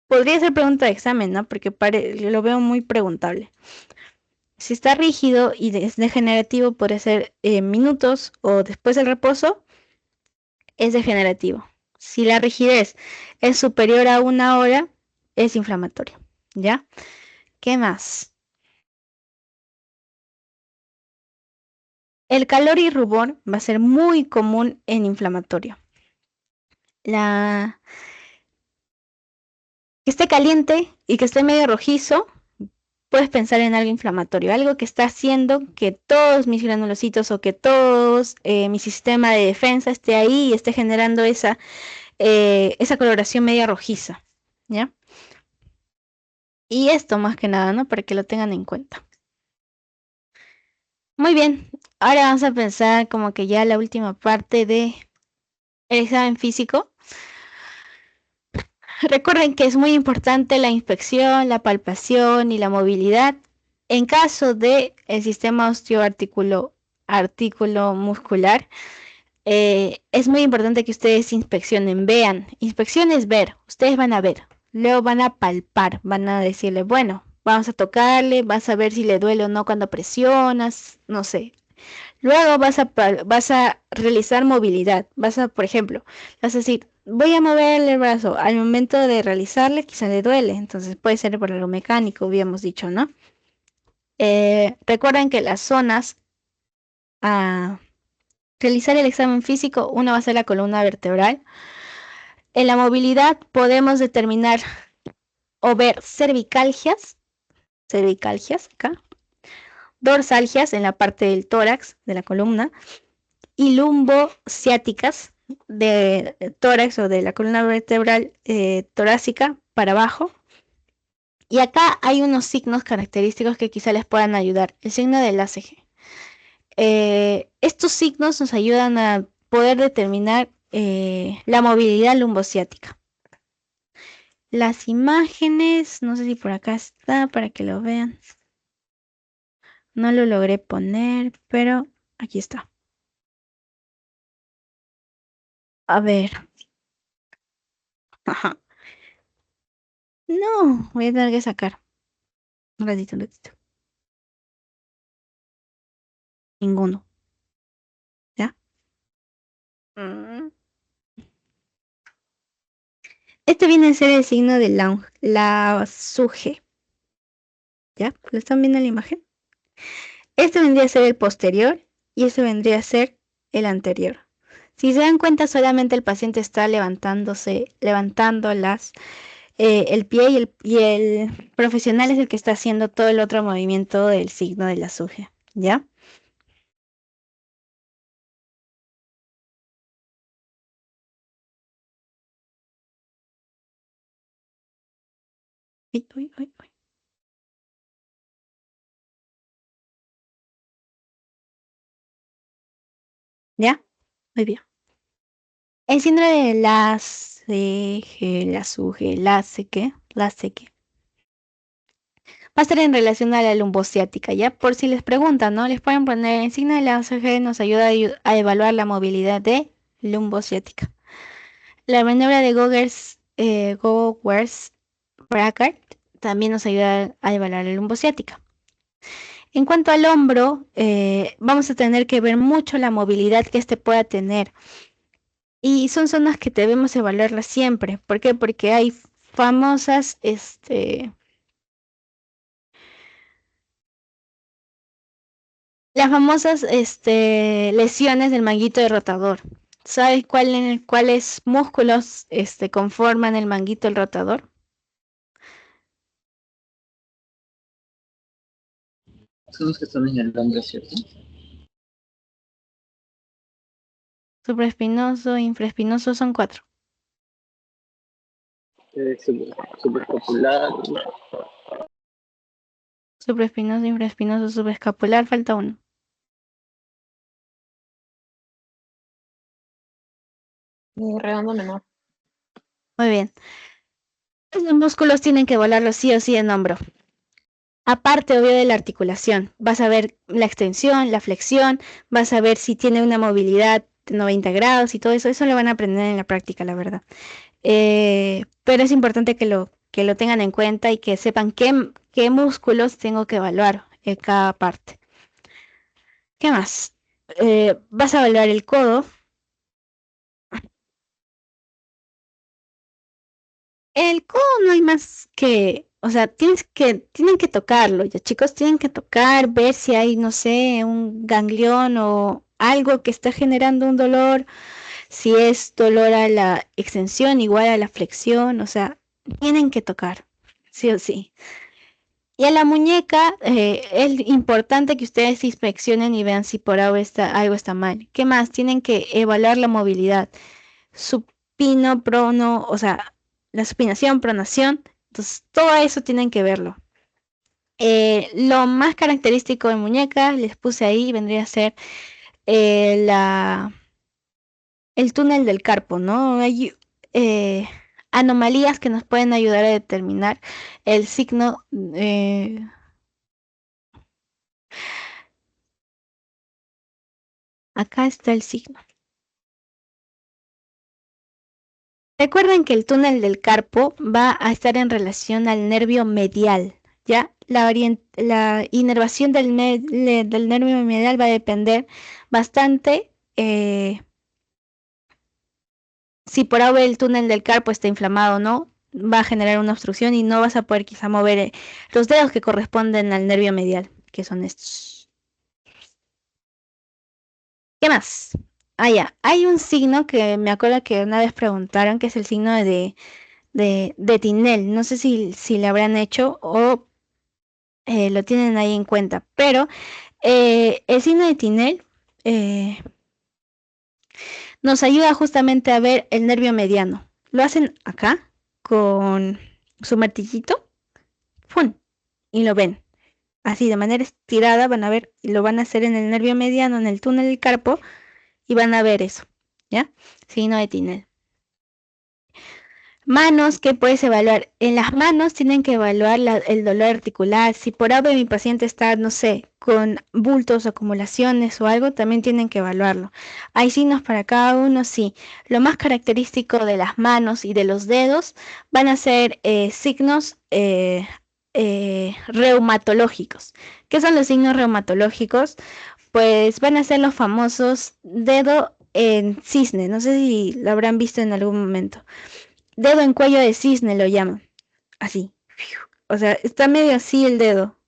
S1: Podría ser pregunta de examen, ¿no? Porque lo veo muy preguntable. Si está rígido y es degenerativo, puede ser minutos o después del reposo, es degenerativo. Si la rigidez es superior a 1 hora, es inflamatorio. ¿Ya? ¿Qué más? El calor y rubor va a ser muy común en inflamatorio. Que esté caliente y que esté medio rojizo, puedes pensar en algo inflamatorio, algo que está haciendo que todos mis granulocitos o que todos mi sistema de defensa esté ahí y esté generando esa coloración media rojiza, ¿ya? Y esto más que nada, ¿no? Para que lo tengan en cuenta. Muy bien, ahora vamos a pensar como que ya la última parte de el examen físico. Recuerden que es muy importante la inspección, la palpación y la movilidad en caso de el sistema osteoarticulo muscular. Es muy importante que ustedes inspeccionen, vean. Inspección es ver, ustedes van a ver. Luego van a palpar, van a decirle, bueno, vamos a tocarle, vas a ver si le duele o no cuando presionas, no sé. Luego vas a realizar movilidad. Vas a, por ejemplo, vas a decir, voy a mover el brazo. Al momento de realizarle, quizá le duele. Entonces puede ser por algo mecánico, habíamos dicho, ¿no? Recuerden que las zonas a realizar el examen físico, una va a ser la columna vertebral. En la movilidad podemos determinar o ver cervicalgias acá, dorsalgias en la parte del tórax de la columna y lumbociáticas de tórax o de la columna vertebral torácica para abajo. Y acá hay unos signos característicos que quizá les puedan ayudar. El signo del ACG. Estos signos nos ayudan a poder determinar la movilidad lumbociática. Las imágenes, no sé si por acá está para que lo vean. No lo logré poner, pero aquí está. A ver. Ajá. No, voy a tener que sacar. Un ratito, un ratito. Ninguno. ¿Ya? Mm. Este viene a ser el signo de la suje. ¿Ya? ¿Lo están viendo en la imagen? Este vendría a ser el posterior y este vendría a ser el anterior. Si se dan cuenta, solamente el paciente está levantando el pie y el profesional es el que está haciendo todo el otro movimiento del signo de la suje. ¿Ya? Uy, uy, uy, uy. ¿Ya? Muy bien. El síndrome de la seque, va a estar en relación a la lumbociática, ¿ya? Por si les preguntan, ¿no? Les pueden poner el signo de la ACG nos ayuda a evaluar la movilidad de lumbociática. La maniobra de Gowers-Brackart también nos ayuda a evaluar la lumbociática. En cuanto al hombro, vamos a tener que ver mucho la movilidad que éste pueda tener. Y son zonas que debemos evaluarlas siempre. ¿Por qué? Porque hay famosas, las famosas lesiones del manguito de rotador. ¿Sabes cuáles músculos conforman el manguito del rotador?
S4: Son los que están en el hombro, ¿cierto?
S1: Supraespinoso, infraespinoso, son 4.
S4: Superpopular.
S1: Supraespinoso, infraespinoso, subescapular, falta uno.
S3: Redondo menor.
S1: Muy bien. Los músculos tienen que volarlos sí o sí en hombro. Aparte, obvio, de la articulación. Vas a ver la extensión, la flexión, vas a ver si tiene una movilidad de 90 grados y todo eso. Eso lo van a aprender en la práctica, la verdad. Pero es importante que lo tengan en cuenta y que sepan qué músculos tengo que evaluar en cada parte. ¿Qué más? Vas a evaluar el codo. El codo no hay más que, o sea, tienen que tocarlo, ya chicos, tienen que tocar, ver si hay, no sé, un ganglión o algo que está generando un dolor, si es dolor a la extensión igual a la flexión, o sea, tienen que tocar, sí o sí. Y a la muñeca es importante que ustedes inspeccionen y vean si por algo está mal. ¿Qué más? Tienen que evaluar la movilidad. Supino, prono, o sea, la supinación, pronación. Entonces, todo eso tienen que verlo. Lo más característico de muñeca, les puse ahí, vendría a ser eh, la, el túnel del carpo, ¿no? Hay anomalías que nos pueden ayudar a determinar el signo. Acá está el signo. Recuerden que el túnel del carpo va a estar en relación al nervio medial, ¿ya? La inervación del nervio medial va a depender bastante si por ahora el túnel del carpo está inflamado o no, va a generar una obstrucción y no vas a poder quizá mover los dedos que corresponden al nervio medial, que son estos. ¿Qué más? Ah, ya. Hay un signo que me acuerdo que una vez preguntaron, que es el signo de Tinel. No sé si le habrán hecho o lo tienen ahí en cuenta, pero el signo de Tinel nos ayuda justamente a ver el nervio mediano. Lo hacen acá con su martillito, ¡fun! Y lo ven. Así de manera estirada van a ver, y lo van a hacer en el nervio mediano, en el túnel del carpo, y van a ver eso, ¿ya? Signo de Tinel. Manos, ¿qué puedes evaluar? En las manos tienen que evaluar el dolor articular. Si por algo mi paciente está, no sé, con bultos, acumulaciones o algo, también tienen que evaluarlo. ¿Hay signos para cada uno? Sí. Lo más característico de las manos y de los dedos van a ser signos reumatológicos. ¿Qué son los signos reumatológicos? Pues van a ser los famosos dedo en cisne. No sé si lo habrán visto en algún momento. Dedo en cuello de cisne lo llaman. Así. O sea, está medio así el dedo.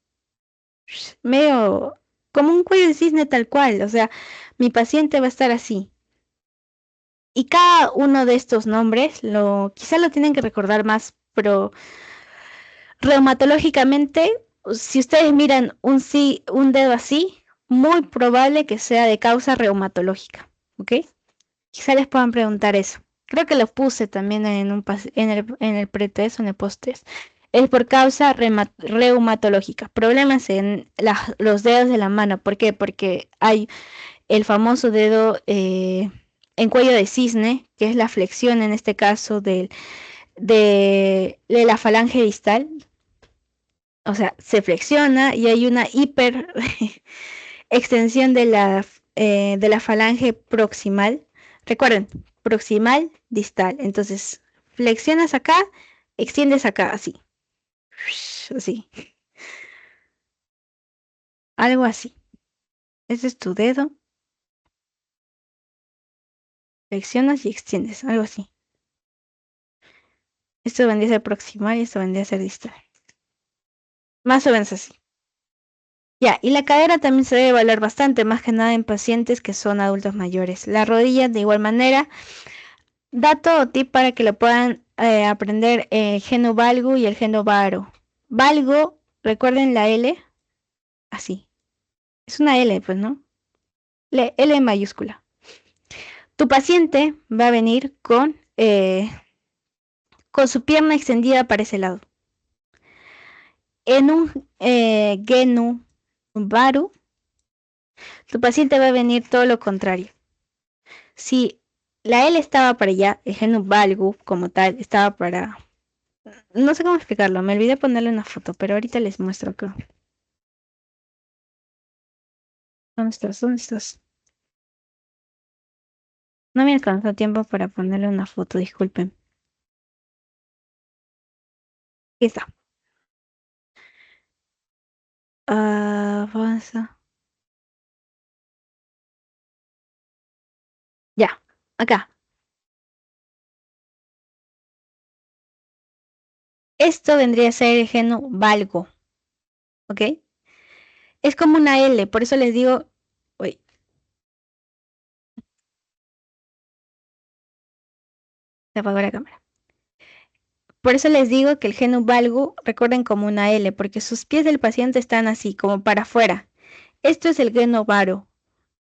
S1: Medio como un cuello de cisne tal cual. O sea, mi paciente va a estar así. Y cada uno de estos nombres, quizá lo tienen que recordar más, pero reumatológicamente, si ustedes miran un dedo así, muy probable que sea de causa reumatológica. ¿Ok? Quizá les puedan preguntar eso. Creo que lo puse también en el pretest o en el post-test. Es por causa reumatológica. Problemas en los dedos de la mano. ¿Por qué? Porque hay el famoso dedo en cuello de cisne, que es la flexión en este caso de la falange distal. O sea, se flexiona y hay una hiper extensión de la falange proximal. Recuerden, proximal, distal. Entonces, flexionas acá, extiendes acá, así. Así. Algo así. Ese es tu dedo. Flexionas y extiendes, algo así. Esto vendría a ser proximal y esto vendría a ser distal. Más o menos así. Ya, y la cadera también se debe evaluar bastante, más que nada en pacientes que son adultos mayores. La rodilla, de igual manera. Dato o tip para que lo puedan aprender el geno valgo y el geno varo. Valgo, recuerden la L, así. Es una L, pues, ¿no? L mayúscula. Tu paciente va a venir con su pierna extendida para ese lado. En un genu varu, tu paciente va a venir todo lo contrario. Si la L estaba para allá, el genu valgo como tal estaba para... No sé cómo explicarlo, me olvidé ponerle una foto, pero ahorita les muestro acá. ¿Dónde estás? ¿Dónde estás? No me alcanzó tiempo para ponerle una foto, disculpen. Aquí está. Avanza. Ya, acá. Esto vendría a ser el geno valgo. ¿Ok? Es como una L, por eso les digo... Uy, se apagó la cámara. Por eso les digo que el geno valgo, recuerden como una L, porque sus pies del paciente están así, como para afuera. Esto es el geno varo.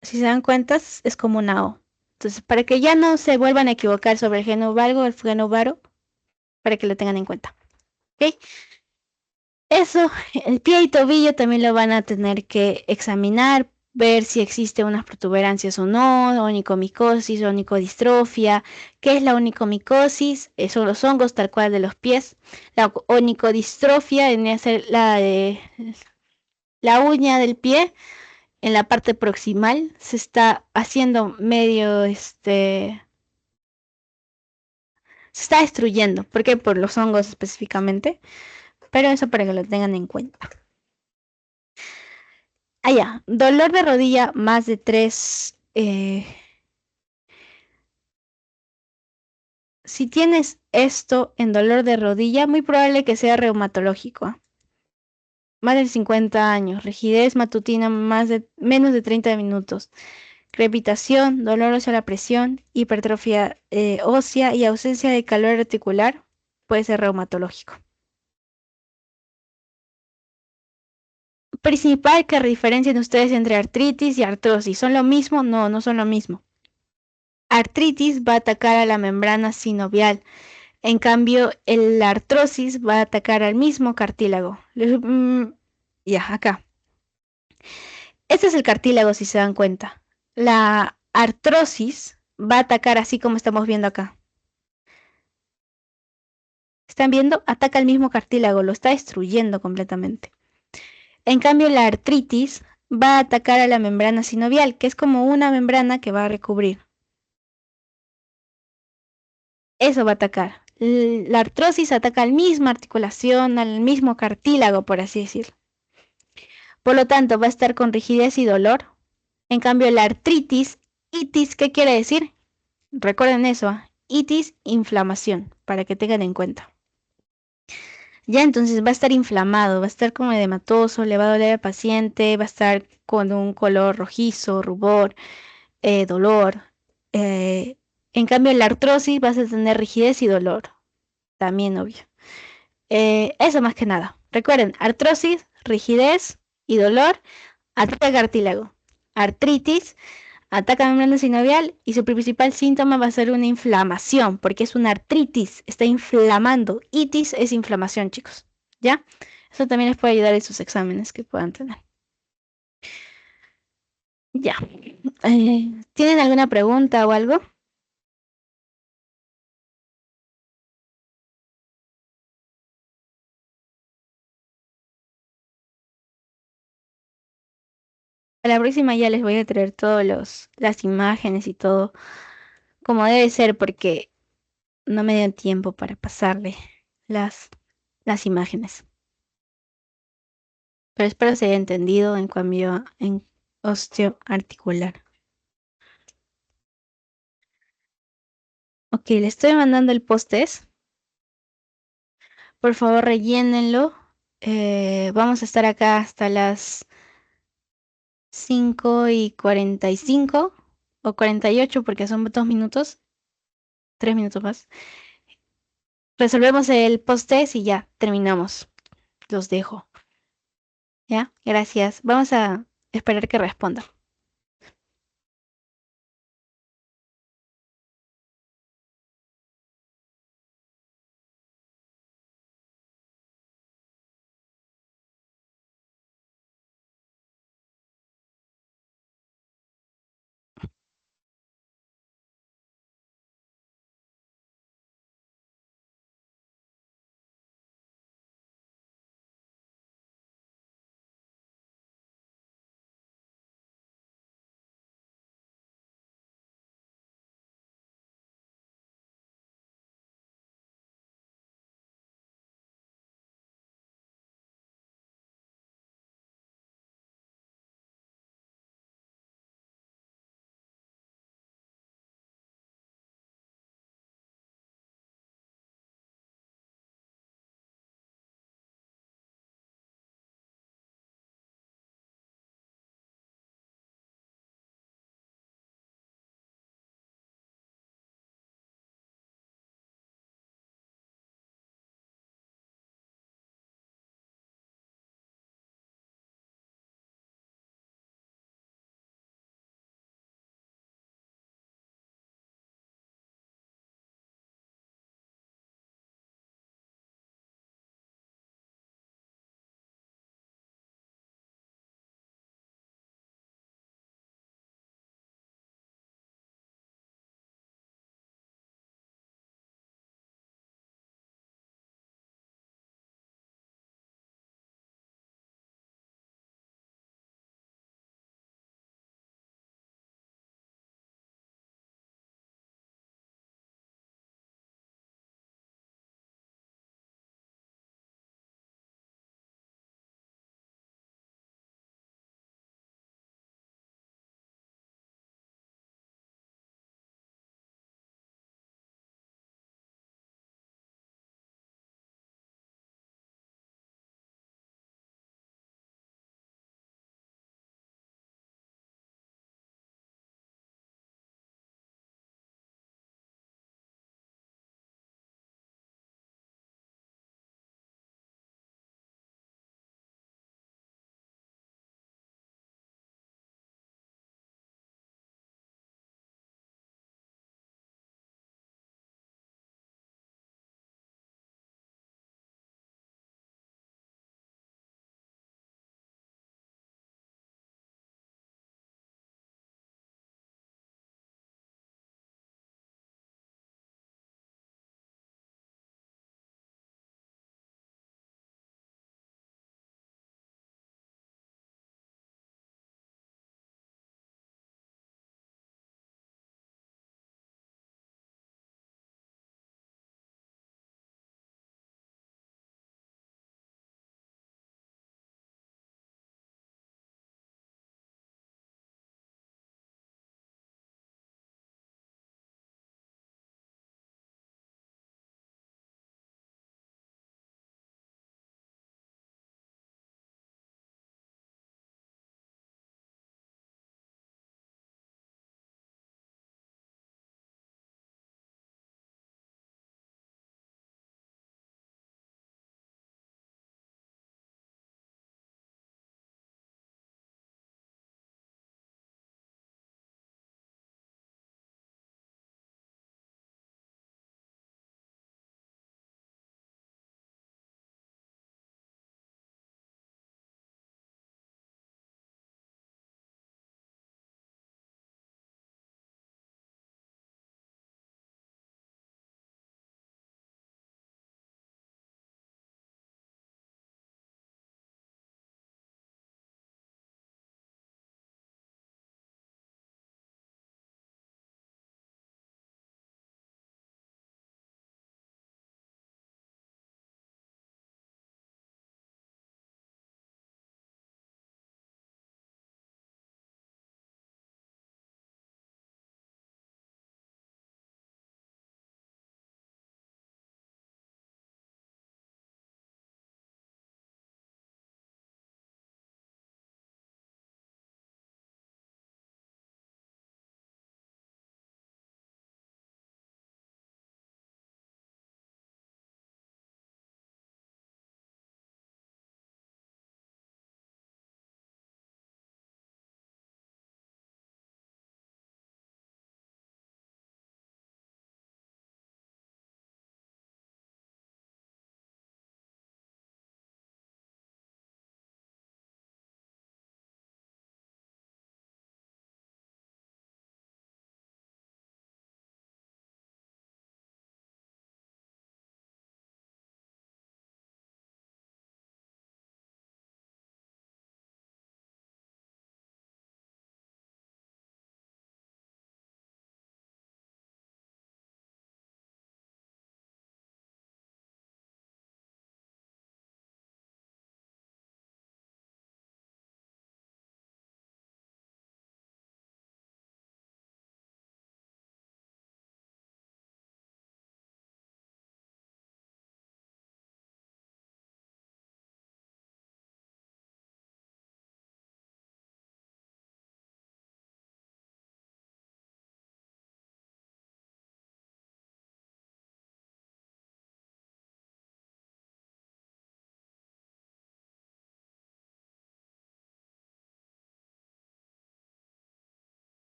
S1: Si se dan cuenta, es como una O. Entonces, para que ya no se vuelvan a equivocar sobre el geno valgo o el geno varo, para que lo tengan en cuenta. ¿Ok? Eso, el pie y tobillo también lo van a tener que examinar, ver si existe unas protuberancias o no, onicomicosis, onicodistrofia. ¿Qué es la onicomicosis? Son los hongos tal cual de los pies. La onicodistrofia viene a ser la uña del pie en la parte proximal. Se está haciendo medio, Se está destruyendo. ¿Por qué? Por los hongos específicamente. Pero eso para que lo tengan en cuenta. Ya. Dolor de rodilla más de 3. Si tienes esto en dolor de rodilla, muy probable que sea reumatológico. Más de 50 años. Rigidez matutina menos de 30 minutos. Crepitación, dolor hacia la presión, hipertrofia ósea y ausencia de calor articular. Puede ser reumatológico. Principal que diferencien ustedes entre artritis y artrosis. ¿Son lo mismo? No, no son lo mismo. Artritis va a atacar a la membrana sinovial. En cambio, la artrosis va a atacar al mismo cartílago. Ya, acá. Este es el cartílago, si se dan cuenta. La artrosis va a atacar así como estamos viendo acá. ¿Están viendo? Ataca al mismo cartílago, lo está destruyendo completamente. En cambio, la artritis va a atacar a la membrana sinovial, que es como una membrana que va a recubrir. Eso va a atacar. La artrosis ataca al misma articulación, al mismo cartílago, por así decirlo. Por lo tanto, va a estar con rigidez y dolor. En cambio, la artritis, itis, ¿qué quiere decir? Recuerden eso, itis, inflamación, para que tengan en cuenta. Ya entonces va a estar inflamado, va a estar como edematoso, le va a doler al paciente, va a estar con un color rojizo, rubor, dolor. En cambio, la artrosis vas a tener rigidez y dolor, también obvio. Eso más que nada. Recuerden, artrosis, rigidez y dolor, ataca cartílago. Artritis, ataca membrana sinovial y su principal síntoma va a ser una inflamación, porque es una artritis, está inflamando. Itis es inflamación, chicos. ¿Ya? Eso también les puede ayudar en sus exámenes que puedan tener. Ya. ¿Tienen alguna pregunta o algo? A la próxima ya les voy a traer todas las imágenes y todo como debe ser, porque no me dio tiempo para pasarle las, las imágenes. Pero espero se haya entendido en cambio en osteoarticular. Ok, le estoy mandando el post-test. Por favor, rellénenlo. Vamos a estar acá hasta las 5:45 o 48 porque son 2 minutos, 3 minutos más. Resolvemos el post-test y ya, terminamos. Los dejo. ¿Ya? Gracias. Vamos a esperar que responda.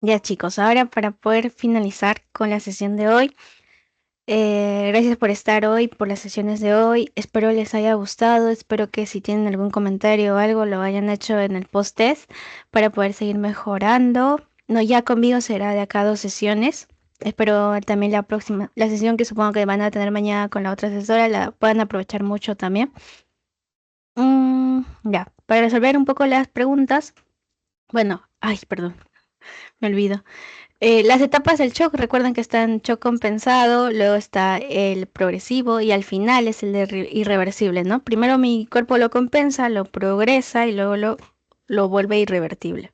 S1: Ya chicos, ahora para poder finalizar con la sesión de hoy, gracias por estar hoy, por las sesiones de hoy. Espero les haya gustado. Espero que si tienen algún comentario o algo lo hayan hecho en el post-test para poder seguir mejorando. No, ya conmigo será de acá 2 sesiones. Espero también la próxima, la sesión que supongo que van a tener mañana con la otra asesora, la puedan aprovechar mucho también. Ya, para resolver un poco las preguntas. Bueno, ay, perdón, me olvido. Las etapas del shock, recuerden que está en shock compensado, luego está el progresivo y al final es el de irreversible, ¿no? Primero mi cuerpo lo compensa, lo progresa y luego lo vuelve irrevertible.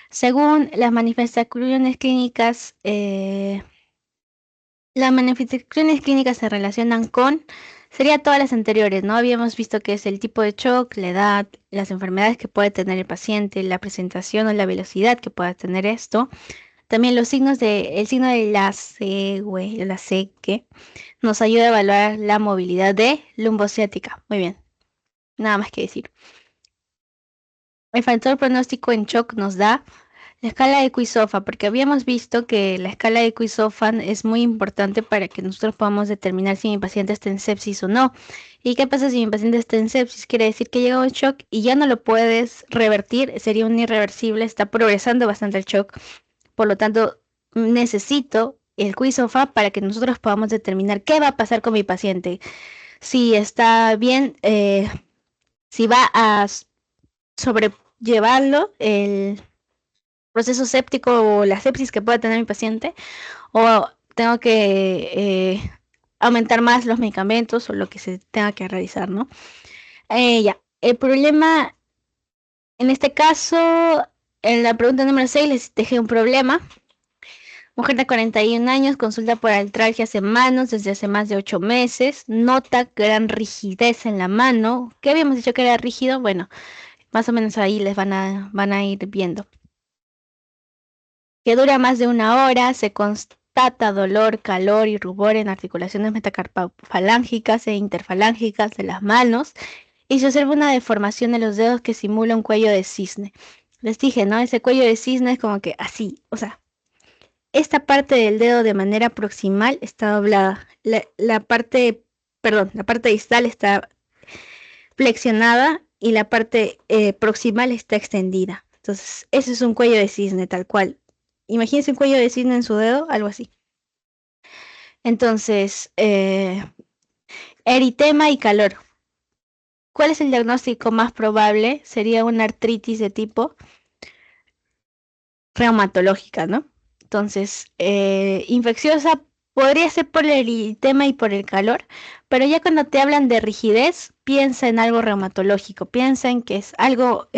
S1: Según las manifestaciones clínicas, se relacionan con, sería todas las anteriores, ¿no? Habíamos visto que es el tipo de shock, la edad, las enfermedades que puede tener el paciente, la presentación o la velocidad que pueda tener esto. También los signos el signo de la C, que nos ayuda a evaluar la movilidad de lumbociática. Muy bien, nada más que decir. El factor pronóstico en shock nos da la escala de Quizofa, porque habíamos visto que la escala de Quizofa es muy importante para que nosotros podamos determinar si mi paciente está en sepsis o no. ¿Y qué pasa si mi paciente está en sepsis? Quiere decir que llegó a un shock y ya no lo puedes revertir, sería un irreversible, está progresando bastante el shock. Por lo tanto, necesito el Quizofa para que nosotros podamos determinar qué va a pasar con mi paciente. Si está bien, si va a sobrellevarlo el proceso séptico o la sepsis que pueda tener mi paciente, o tengo que aumentar más los medicamentos o lo que se tenga que realizar, ¿no? Ya, el problema en este caso, en la pregunta número 6 les dejé un problema. Mujer de 41 años, consulta por artralgias en manos desde hace más de 8 meses, nota gran rigidez en la mano. ¿Qué habíamos dicho que era rígido? Bueno, más o menos ahí les van a ir viendo. Que dura más de 1 hora, se constata dolor, calor y rubor en articulaciones metacarpofalángicas e interfalángicas de las manos y se observa una deformación de los dedos que simula un cuello de cisne. Les dije, ¿no? Ese cuello de cisne es como que así, o sea, esta parte del dedo de manera proximal está doblada. La parte distal está flexionada y la parte proximal está extendida. Entonces, ese es un cuello de cisne tal cual. Imagínense un cuello de cisne en su dedo, algo así. Entonces, eritema y calor. ¿Cuál es el diagnóstico más probable? Sería una artritis de tipo reumatológica, ¿no? Entonces, infecciosa podría ser por el eritema y por el calor, pero ya cuando te hablan de rigidez, piensa en algo reumatológico, piensa en que es algo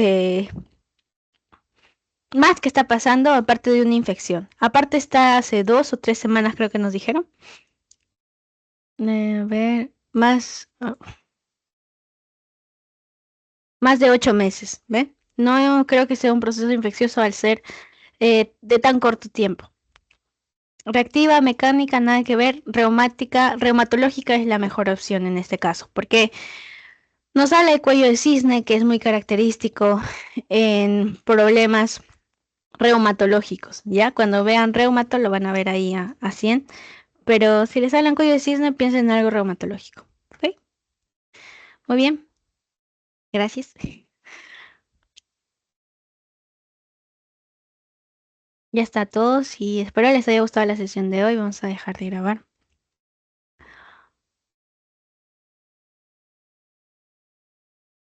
S1: más que está pasando aparte de una infección. Aparte está hace 2 o 3 semanas creo que nos dijeron. A ver, más de 8 meses, ¿ve? No creo que sea un proceso infeccioso al ser de tan corto tiempo. Reactiva, mecánica, nada que ver. Reumática, reumatológica es la mejor opción en este caso, porque nos sale el cuello de cisne, que es muy característico en problemas reumatológicos, ¿ya? Cuando vean reumato lo van a ver ahí a 100, pero si les sale un cuello de cisne, piensen en algo reumatológico, ¿ok? Muy bien, gracias. Ya está todos y espero les haya gustado la sesión de hoy. Vamos a dejar de grabar.